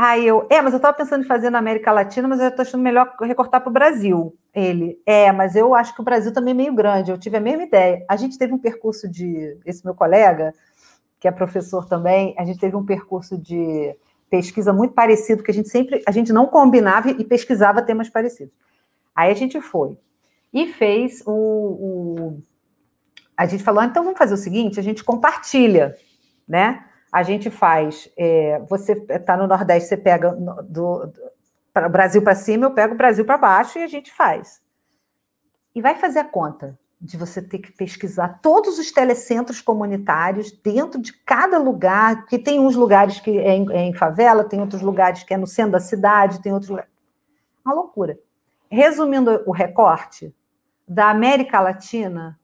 Aí mas eu estava pensando em fazer na América Latina, mas eu estou achando melhor recortar para o Brasil. Ele, mas eu acho que o Brasil também é meio grande, eu tive a mesma ideia. A gente teve um percurso esse meu colega, que é professor também, a gente teve um percurso de pesquisa muito parecido, que a gente não combinava e pesquisava temas parecidos. Aí a gente foi e fez a gente falou, então vamos fazer o seguinte, a gente compartilha, né? A gente faz, você está no Nordeste, você pega do Brasil para cima, eu pego o Brasil para baixo e a gente faz. E vai fazer a conta de você ter que pesquisar todos os telecentros comunitários dentro de cada lugar, porque tem uns lugares que é em favela, tem outros lugares que é no centro da cidade, tem outros lugares. Uma loucura. Resumindo o recorte, da América Latina,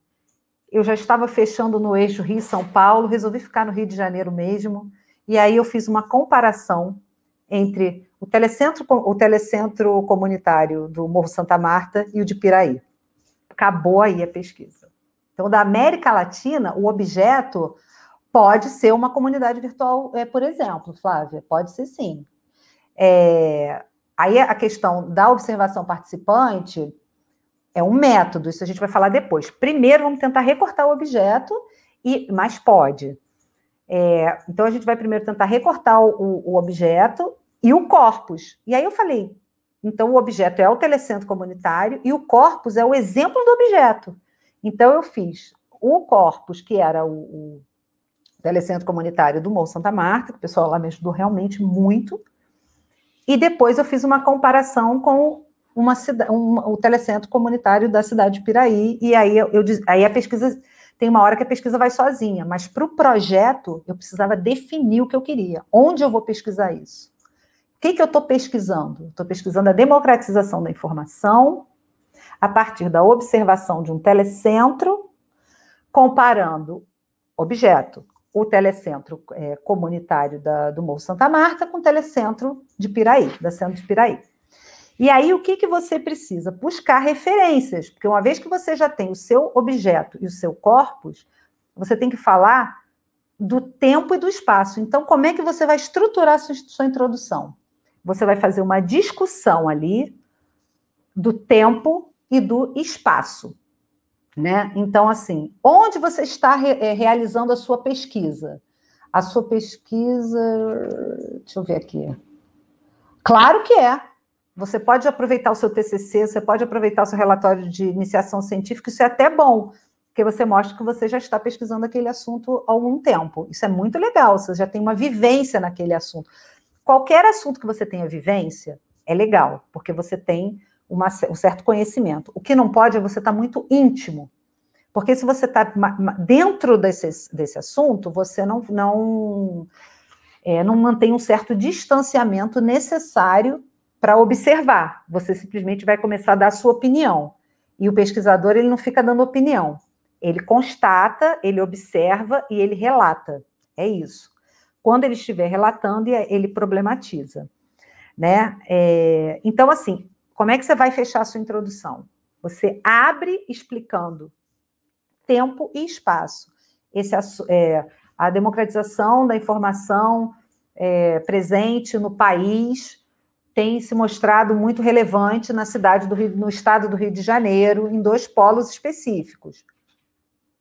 eu já estava fechando no eixo Rio-São Paulo, resolvi ficar no Rio de Janeiro mesmo, e aí eu fiz uma comparação entre o telecentro comunitário do Morro Santa Marta e o de Piraí. Acabou aí a pesquisa. Então, da América Latina, o objeto pode ser uma comunidade virtual, por exemplo, Flávia, pode ser sim. Aí a questão da observação participante é um método, isso a gente vai falar depois. Primeiro, vamos tentar recortar o objeto, mas pode. Então, a gente vai primeiro tentar recortar o objeto e o corpus. E aí eu falei, então o objeto é o telecentro comunitário e o corpus é o exemplo do objeto. Então, eu fiz o corpus, que era o telecentro comunitário do Morro Santa Marta, que o pessoal lá me ajudou realmente muito, e depois eu fiz uma comparação com o telecentro comunitário da cidade de Piraí, e aí a pesquisa, tem uma hora que a pesquisa vai sozinha, mas para o projeto eu precisava definir o que eu queria, onde eu vou pesquisar isso. O que eu estou pesquisando? Estou pesquisando a democratização da informação a partir da observação de um telecentro, comparando objeto, o telecentro comunitário do Morro Santa Marta com o telecentro de Piraí, da Centro de Piraí. E aí, o que você precisa? Buscar referências, porque uma vez que você já tem o seu objeto e o seu corpus, você tem que falar do tempo e do espaço. Então, como é que você vai estruturar a sua introdução? Você vai fazer uma discussão ali do tempo e do espaço, né? Então, assim, onde você está realizando a sua pesquisa? A sua pesquisa... Deixa eu ver aqui. Claro que é. Você pode aproveitar o seu TCC, você pode aproveitar o seu relatório de iniciação científica, isso é até bom, porque você mostra que você já está pesquisando aquele assunto há algum tempo. Isso é muito legal, você já tem uma vivência naquele assunto. Qualquer assunto que você tenha vivência é legal, porque você tem um certo conhecimento. O que não pode é você estar muito íntimo, porque se você está dentro desse assunto, você não mantém um certo distanciamento necessário para observar, você simplesmente vai começar a dar a sua opinião. E o pesquisador, ele não fica dando opinião. Ele constata, ele observa e ele relata. É isso. Quando ele estiver relatando, ele problematiza. Né? Então, assim, como é que você vai fechar a sua introdução? Você abre explicando tempo e espaço. A democratização da informação presente no país, tem se mostrado muito relevante na cidade do Rio, no estado do Rio de Janeiro, em 2 polos específicos,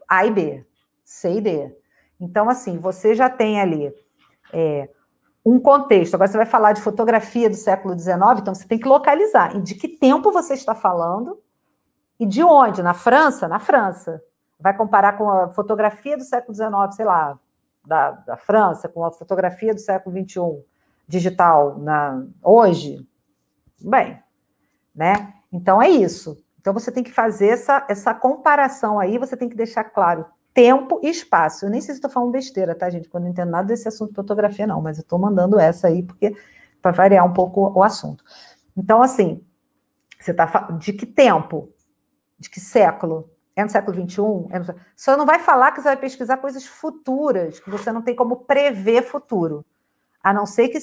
A e B, C e D. Então, assim, você já tem ali um contexto. Agora você vai falar de fotografia do século XIX, então você tem que localizar. E de que tempo você está falando e de onde? Na França? Na França. Vai comparar com a fotografia do século XIX, sei lá, da França, com a fotografia do século XXI, digital, hoje? Bem, né? Então é isso. Então você tem que fazer essa comparação aí, você tem que deixar claro tempo e espaço. Eu nem sei se estou falando besteira, tá, gente? Quando eu não entendo nada desse assunto de fotografia, não, mas eu estou mandando essa aí, porque para variar um pouco o assunto. Então, assim, você está falando de que tempo? De que século? É no século XXI? Só não vai falar que você vai pesquisar coisas futuras, que você não tem como prever futuro. A não ser que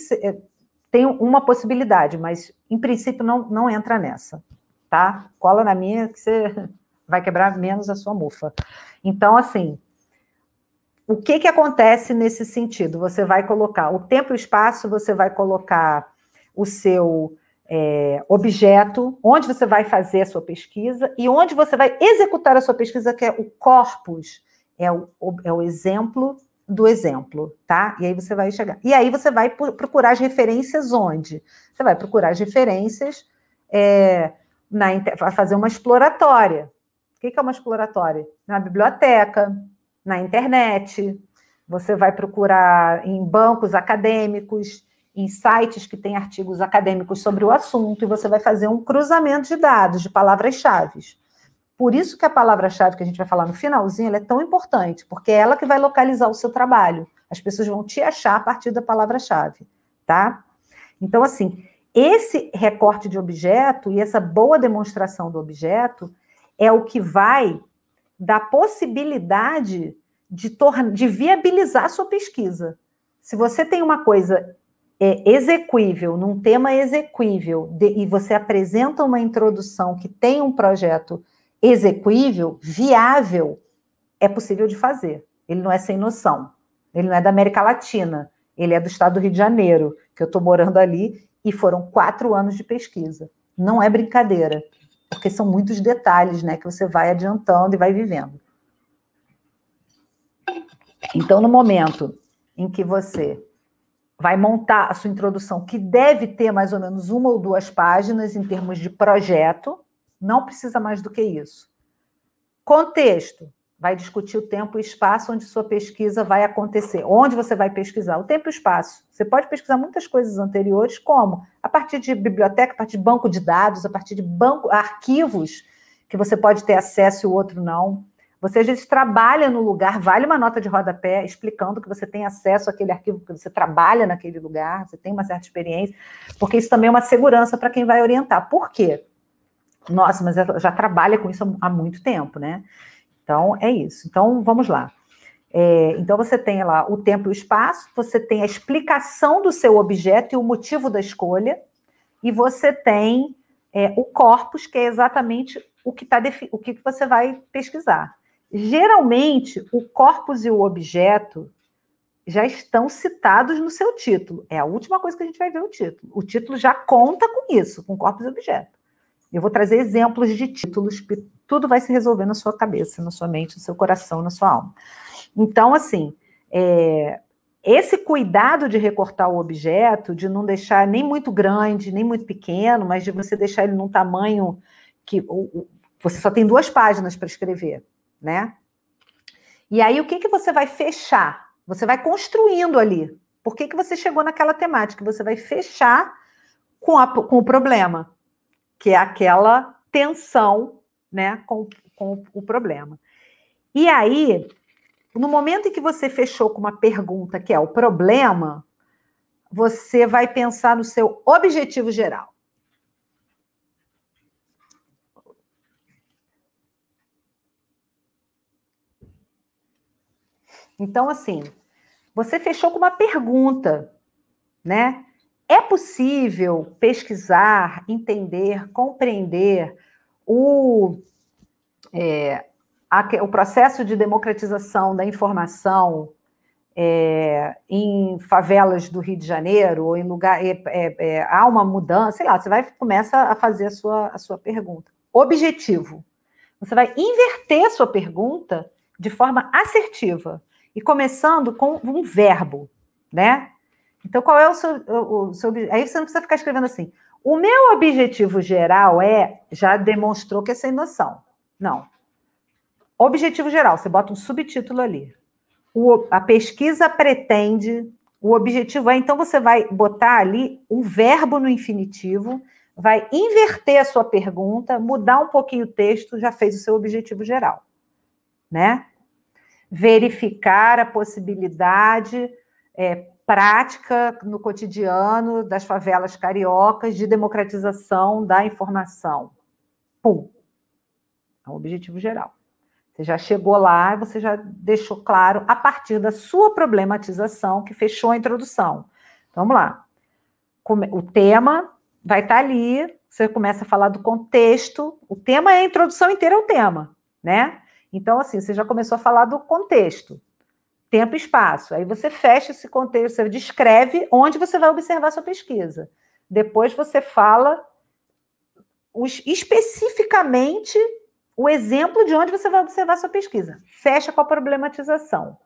tem uma possibilidade, mas, em princípio, não entra nessa, tá? Cola na minha que você vai quebrar menos a sua mufa. Então, assim, o que acontece nesse sentido? Você vai colocar o tempo e o espaço, você vai colocar o seu objeto, onde você vai fazer a sua pesquisa e onde você vai executar a sua pesquisa, que é o corpus, é o exemplo do exemplo, tá? E aí você vai chegar. E aí você vai procurar as referências onde? Você vai procurar as referências, vai fazer uma exploratória. O que é uma exploratória? Na biblioteca, na internet, você vai procurar em bancos acadêmicos, em sites que têm artigos acadêmicos sobre o assunto, e você vai fazer um cruzamento de dados, de palavras-chave. Por isso que a palavra-chave que a gente vai falar no finalzinho, ela é tão importante, porque é ela que vai localizar o seu trabalho. As pessoas vão te achar a partir da palavra-chave, tá? Então, assim, esse recorte de objeto e essa boa demonstração do objeto é o que vai dar possibilidade de viabilizar a sua pesquisa. Se você tem uma coisa exequível, num tema exequível, e você apresenta uma introdução que tem um projeto exequível, viável, é possível de fazer. Ele não é sem noção. Ele não é da América Latina. Ele é do estado do Rio de Janeiro, que eu estou morando ali, e foram 4 anos de pesquisa. Não é brincadeira, porque são muitos detalhes, né, que você vai adiantando e vai vivendo. Então, no momento em que você vai montar a sua introdução, que deve ter mais ou menos 1 ou 2 páginas em termos de projeto, não precisa mais do que isso. Contexto, vai discutir o tempo e espaço onde sua pesquisa vai acontecer, onde você vai pesquisar, o tempo e espaço. Você pode pesquisar muitas coisas anteriores, como a partir de biblioteca, a partir de banco de dados, a partir de arquivos, que você pode ter acesso e o outro não. Você, às vezes, trabalha no lugar, vale uma nota de rodapé explicando que você tem acesso àquele arquivo, que você trabalha naquele lugar, você tem uma certa experiência, porque isso também é uma segurança para quem vai orientar. Por quê? Nossa, mas ela já trabalha com isso há muito tempo, né? Então, é isso. Então, vamos lá. Então, você tem lá o tempo e o espaço, você tem a explicação do seu objeto e o motivo da escolha, e você tem o corpus, que é exatamente o que você vai pesquisar. Geralmente, o corpus e o objeto já estão citados no seu título. É a última coisa que a gente vai ver o título. O título já conta com isso, com corpus e objeto. Eu vou trazer exemplos de títulos, que tudo vai se resolver na sua cabeça, na sua mente, no seu coração, na sua alma. Então, assim, esse cuidado de recortar o objeto, de não deixar nem muito grande, nem muito pequeno, mas de você deixar ele num tamanho que você só tem 2 páginas para escrever, né? E aí, o que você vai fechar? Você vai construindo ali. Por que você chegou naquela temática? Você vai fechar com o problema, que é aquela tensão, né, com o problema. E aí, no momento em que você fechou com uma pergunta, que é o problema, você vai pensar no seu objetivo geral. Então, assim, você fechou com uma pergunta, né? É possível pesquisar, entender, compreender o processo de democratização da informação em favelas do Rio de Janeiro, ou em lugar, há uma mudança, sei lá, você começa a fazer a sua pergunta. Objetivo. Você vai inverter a sua pergunta de forma assertiva, e começando com um verbo, né? Então, qual é o seu aí você não precisa ficar escrevendo assim, o meu objetivo geral já demonstrou que é sem noção. Não. Objetivo geral, você bota um subtítulo ali. A pesquisa pretende, o objetivo então você vai botar ali um verbo no infinitivo, vai inverter a sua pergunta, mudar um pouquinho o texto, já fez o seu objetivo geral, né? Verificar a possibilidade prática no cotidiano das favelas cariocas de democratização da informação. Pum. É um objetivo geral. Você já chegou lá, você já deixou claro a partir da sua problematização que fechou a introdução. Então, vamos lá. O tema vai estar ali, você começa a falar do contexto, o tema é a introdução inteira ao tema, né? Então, assim, você já começou a falar do contexto, tempo e espaço. Aí você fecha esse contexto, você descreve onde você vai observar a sua pesquisa. Depois você fala especificamente o exemplo de onde você vai observar a sua pesquisa. Fecha com a problematização.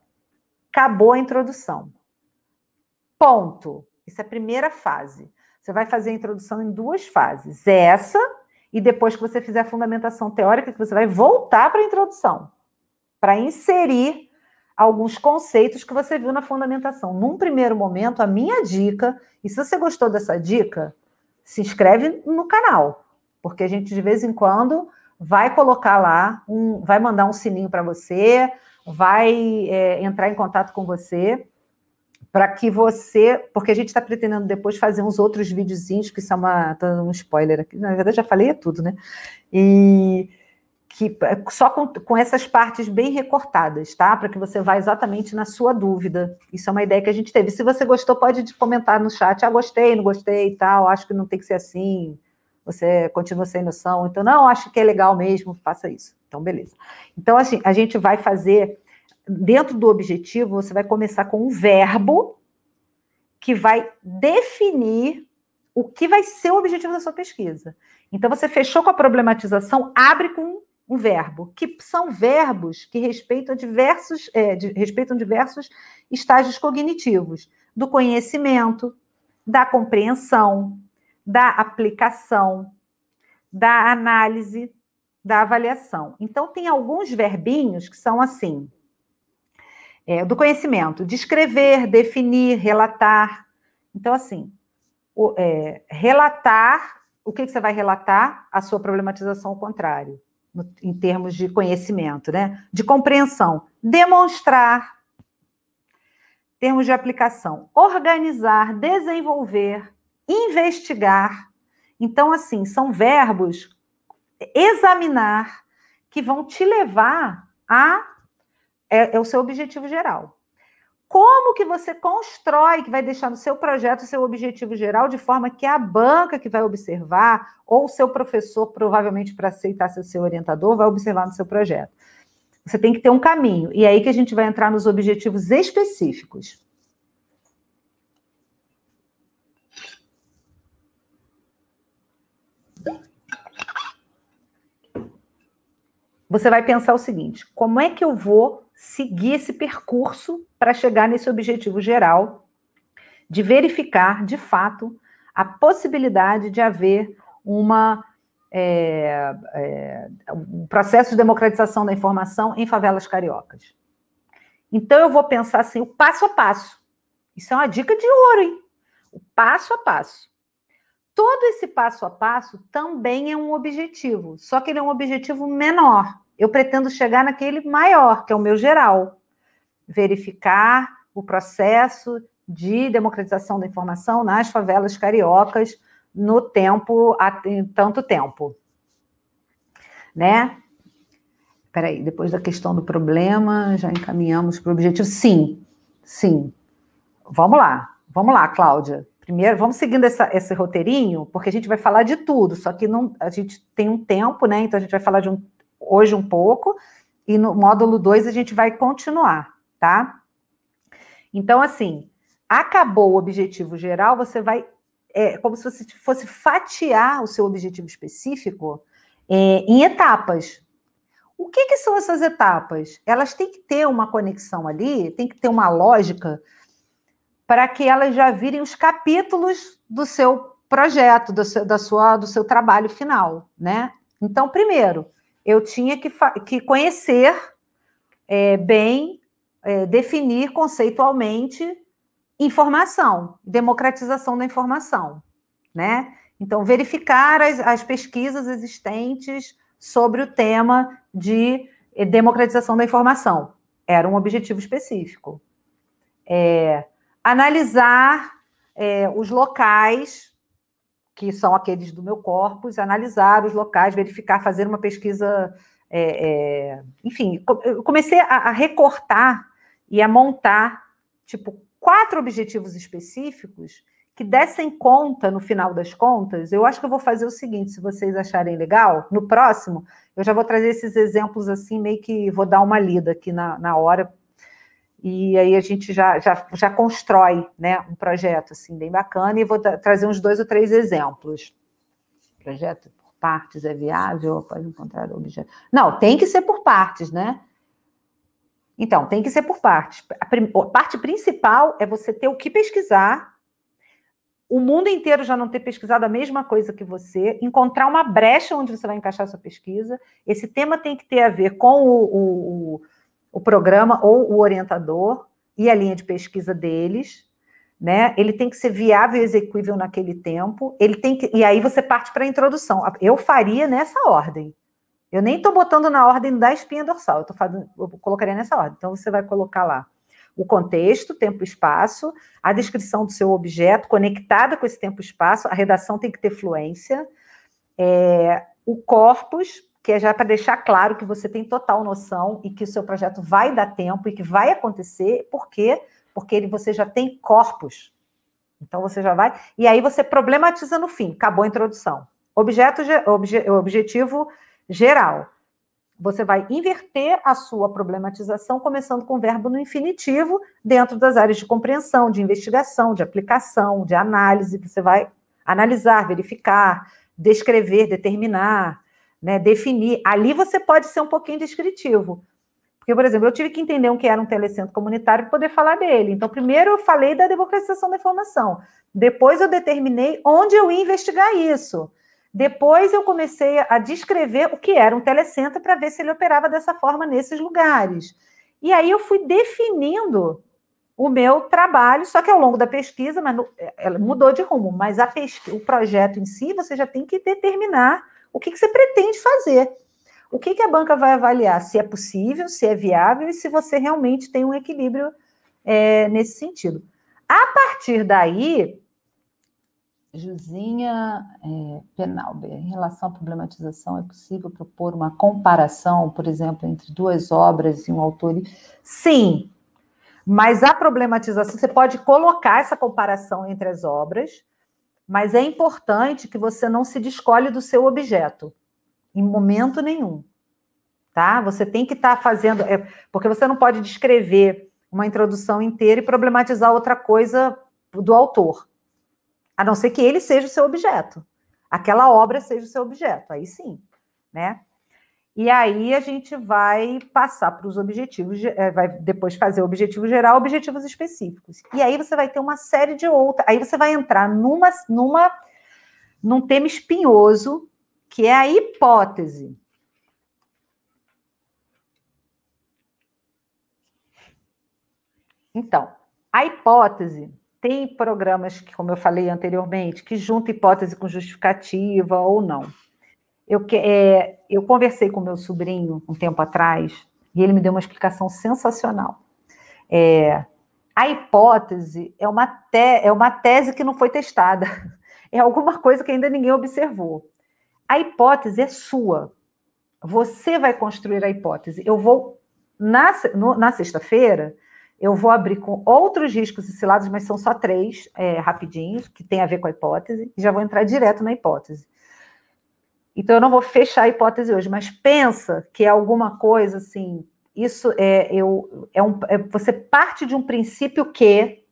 Acabou a introdução. Ponto. Essa é a primeira fase. Você vai fazer a introdução em 2 fases. Essa, e depois que você fizer a fundamentação teórica, que você vai voltar para a introdução, para inserir alguns conceitos que você viu na fundamentação. Num primeiro momento, a minha dica, e se você gostou dessa dica, se inscreve no canal, porque a gente, de vez em quando, vai colocar lá, vai mandar um sininho para você, vai entrar em contato com você, para que você... Porque a gente está pretendendo depois fazer uns outros videozinhos, que isso é um spoiler aqui, na verdade já falei tudo, né? E que só com essas partes bem recortadas, tá? Para que você vá exatamente na sua dúvida. Isso é uma ideia que a gente teve. Se você gostou, pode comentar no chat, gostei, não gostei e tal, acho que não tem que ser assim, você continua sem noção, então, não, acho que é legal mesmo, faça isso. Então, beleza. Então, assim, a gente vai fazer, dentro do objetivo, você vai começar com um verbo que vai definir o que vai ser o objetivo da sua pesquisa. Então, você fechou com a problematização, abre com um verbo, que são verbos que respeitam diversos estágios cognitivos, do conhecimento, da compreensão, da aplicação, da análise, da avaliação. Então, tem alguns verbinhos que são assim, do conhecimento, descrever, definir, relatar. Então, assim, relatar, o que você vai relatar? A sua problematização ao contrário, em termos de conhecimento, né? De compreensão, demonstrar, termos de aplicação, organizar, desenvolver, investigar. Então, assim, são verbos examinar que vão te levar o seu objetivo geral. Como que você constrói, que vai deixar no seu projeto o seu objetivo geral, de forma que a banca que vai observar, ou o seu professor, provavelmente para aceitar ser seu orientador, vai observar no seu projeto. Você tem que ter um caminho. E é aí que a gente vai entrar nos objetivos específicos. Você vai pensar o seguinte, como é que eu vou seguir esse percurso para chegar nesse objetivo geral de verificar, de fato, a possibilidade de haver um processo de democratização da informação em favelas cariocas. Então, eu vou pensar assim, o passo a passo. Isso é uma dica de ouro, hein? O passo a passo. Todo esse passo a passo também é um objetivo, só que ele é um objetivo menor. Eu pretendo chegar naquele maior, que é o meu geral. Verificar o processo de democratização da informação nas favelas cariocas em tanto tempo. Né? Peraí, depois da questão do problema, já encaminhamos para o objetivo? Sim, sim. Vamos lá, Cláudia. Primeiro, vamos seguindo esse roteirinho, porque a gente vai falar de tudo, só que a gente tem um tempo, né? Então, a gente vai falar hoje um pouco, e no módulo 2 a gente vai continuar, tá? Então, assim, acabou o objetivo geral, você vai... É como se você fosse fatiar o seu objetivo específico em etapas. O que são essas etapas? Elas têm que ter uma conexão ali, tem que ter uma lógica para que elas já virem os capítulos do seu projeto, do seu trabalho final, né? Então, primeiro, eu tinha que conhecer bem, definir conceitualmente informação, democratização da informação, né? Então, verificar as pesquisas existentes sobre o tema de democratização da informação. Era um objetivo específico. Analisar os locais, que são aqueles do meu corpus, analisar os locais, verificar, fazer uma pesquisa... enfim, eu comecei a recortar e a montar, tipo, 4 objetivos específicos que dessem conta, no final das contas. Eu acho que eu vou fazer o seguinte, se vocês acharem legal, no próximo, eu já vou trazer esses exemplos assim, meio que vou dar uma lida aqui na hora, e aí a gente já constrói, né, um projeto assim, bem bacana, e vou trazer uns 2 ou 3 exemplos. Projeto por partes é viável? Pode encontrar objeto? Não, tem que ser por partes, né? Então, tem que ser por partes. A parte principal é você ter o que pesquisar, o mundo inteiro já não ter pesquisado a mesma coisa que você, encontrar uma brecha onde você vai encaixar a sua pesquisa. Esse tema tem que ter a ver com o programa ou o orientador e a linha de pesquisa deles, né? Ele tem que ser viável e execuível naquele tempo. E aí você parte para a introdução. Eu faria nessa ordem. Eu nem estou botando na ordem da espinha dorsal, eu colocaria nessa ordem. Então, você vai colocar lá o contexto, tempo e espaço, a descrição do seu objeto, conectada com esse tempo e espaço, a redação tem que ter fluência, o corpus, que é já para deixar claro que você tem total noção e que o seu projeto vai dar tempo e que vai acontecer. Por quê? Porque você já tem corpus. Então, você já vai... E aí, você problematiza no fim. Acabou a introdução. Objetivo geral. Você vai inverter a sua problematização, começando com o verbo no infinitivo, dentro das áreas de compreensão, de investigação, de aplicação, de análise. Você vai analisar, verificar, descrever, determinar, né, definir. Ali você pode ser um pouquinho descritivo. Porque, por exemplo, eu tive que entender o que era um telecentro comunitário para poder falar dele. Então, primeiro eu falei da democratização da informação. Depois eu determinei onde eu ia investigar isso. Depois eu comecei a descrever o que era um telecentro para ver se ele operava dessa forma nesses lugares. E aí eu fui definindo o meu trabalho, só que ao longo da pesquisa, ela mudou de rumo, mas o projeto em si, você já tem que determinar o que você pretende fazer. O que a banca vai avaliar? Se é possível, se é viável e se você realmente tem um equilíbrio nesse sentido. A partir daí... Juzinha Penalber, em relação à problematização, é possível propor uma comparação, por exemplo, entre 2 obras e um autor? Sim, mas a problematização, você pode colocar essa comparação entre as obras, mas é importante que você não se descolhe do seu objeto, em momento nenhum, tá? Você tem que estar fazendo... porque você não pode descrever uma introdução inteira e problematizar outra coisa do autor. A não ser que ele seja o seu objeto. Aquela obra seja o seu objeto. Aí sim, né? E aí a gente vai passar para os objetivos, vai depois fazer o objetivo geral, objetivos específicos. E aí você vai ter uma série de outras. Aí você vai entrar num tema espinhoso, que é a hipótese. Então, a hipótese... Tem programas que, como eu falei anteriormente, que juntam hipótese com justificativa ou não. Eu conversei com meu sobrinho um tempo atrás e ele me deu uma explicação sensacional. A hipótese é uma tese que não foi testada. É alguma coisa que ainda ninguém observou. A hipótese é sua. Você vai construir a hipótese. Eu vou, na sexta-feira... Eu vou abrir com outros riscos e ciladas, mas são só 3, rapidinhos, que tem a ver com a hipótese, e já vou entrar direto na hipótese. Então, eu não vou fechar a hipótese hoje, mas pensa que é alguma coisa, assim, isso você parte de um princípio que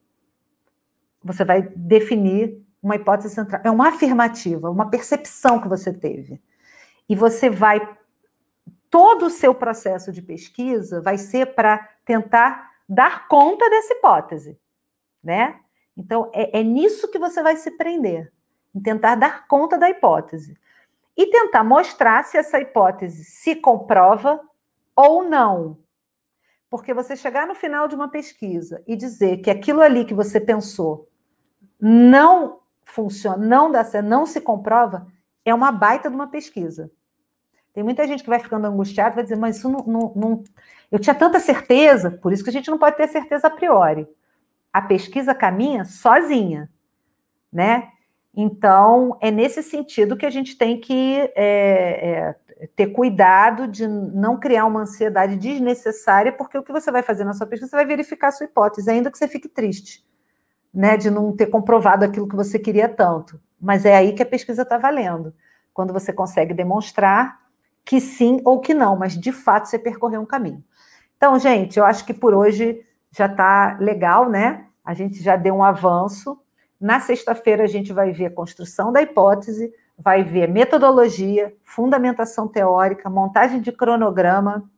você vai definir uma hipótese central. É uma afirmativa, uma percepção que você teve. E você vai... Todo o seu processo de pesquisa vai ser para tentar dar conta dessa hipótese, né? Então, é nisso que você vai se prender, em tentar dar conta da hipótese. E tentar mostrar se essa hipótese se comprova ou não. Porque você chegar no final de uma pesquisa e dizer que aquilo ali que você pensou não funciona, não dá certo, não se comprova, é uma baita de uma pesquisa. Tem muita gente que vai ficando angustiada, vai dizer, mas isso não... Eu tinha tanta certeza, por isso que a gente não pode ter certeza a priori. A pesquisa caminha sozinha, né? Então, é nesse sentido que a gente tem que ter cuidado de não criar uma ansiedade desnecessária, porque o que você vai fazer na sua pesquisa, você vai verificar a sua hipótese, ainda que você fique triste, né, de não ter comprovado aquilo que você queria tanto. Mas é aí que a pesquisa está valendo, quando você consegue demonstrar que sim ou que não, mas de fato você percorreu um caminho. Então, gente, eu acho que por hoje já está legal, né? A gente já deu um avanço. Na sexta-feira a gente vai ver a construção da hipótese, vai ver metodologia, fundamentação teórica, montagem de cronograma,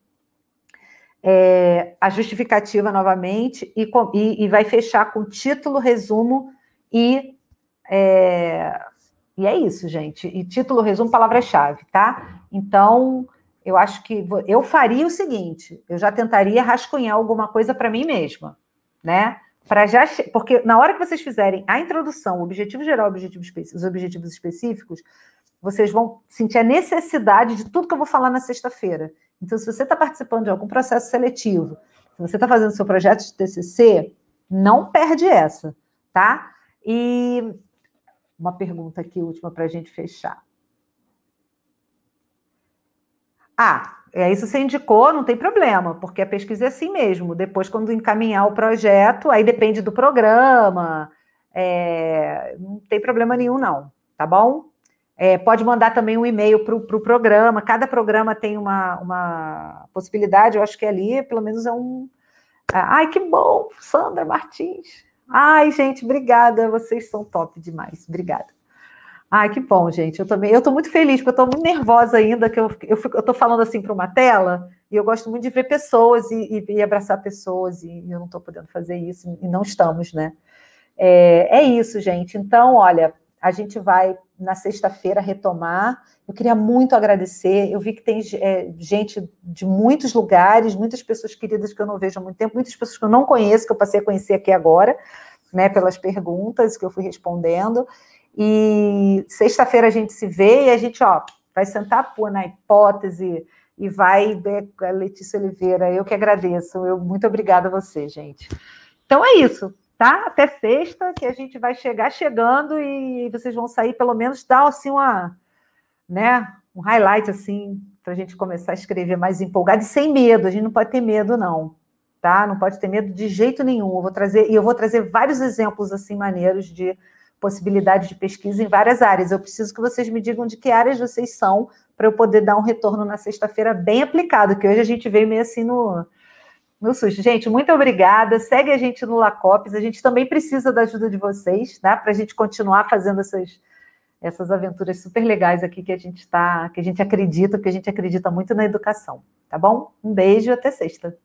a justificativa novamente, e vai fechar com título, resumo e é isso, gente. E título, resumo, palavra-chave, tá? Então, eu acho que eu faria o seguinte, eu já tentaria rascunhar alguma coisa para mim mesma, né? Porque na hora que vocês fizerem a introdução, o objetivo geral, os objetivos específicos, vocês vão sentir a necessidade de tudo que eu vou falar na sexta-feira. Então, se você está participando de algum processo seletivo, se você está fazendo seu projeto de TCC, não perde essa, tá? E uma pergunta aqui, última, para a gente fechar. Isso você indicou, não tem problema, porque a pesquisa é assim mesmo. Depois, quando encaminhar o projeto, aí depende do programa, não tem problema nenhum, não, tá bom? Pode mandar também um e-mail para o programa, cada programa tem uma possibilidade, eu acho que ali, pelo menos, é um... Ai, que bom, Sandra Martins. Ai, gente, obrigada, vocês são top demais, obrigada. Ai, que bom, gente. Eu estou muito feliz, porque eu estou muito nervosa ainda, que eu estou falando assim para uma tela, e eu gosto muito de ver pessoas e abraçar pessoas, e eu não estou podendo fazer isso, e não estamos, né? É isso, gente. Então, olha, a gente vai, na sexta-feira, retomar. Eu queria muito agradecer. Eu vi que tem gente de muitos lugares, muitas pessoas queridas que eu não vejo há muito tempo, muitas pessoas que eu não conheço, que eu passei a conhecer aqui agora, né, pelas perguntas que eu fui respondendo. E sexta-feira a gente se vê e a gente, vai sentar a pua na hipótese e vai ver a Letícia Oliveira. Eu que agradeço. Muito obrigada a você, gente. Então é isso, tá? Até sexta, que a gente vai chegando e vocês vão sair, pelo menos, dar assim um highlight assim, para a gente começar a escrever mais empolgado e sem medo. A gente não pode ter medo, não, tá? Não pode ter medo de jeito nenhum. Eu vou trazer vários exemplos assim maneiros de possibilidade de pesquisa em várias áreas. Eu preciso que vocês me digam de que áreas vocês são, para eu poder dar um retorno na sexta-feira bem aplicado, que hoje a gente veio meio assim no susto. Gente, muito obrigada. Segue a gente no Lacopes. A gente também precisa da ajuda de vocês, tá? Para a gente continuar fazendo essas aventuras super legais aqui que a gente acredita, porque a gente acredita muito na educação, tá bom? Um beijo e até sexta.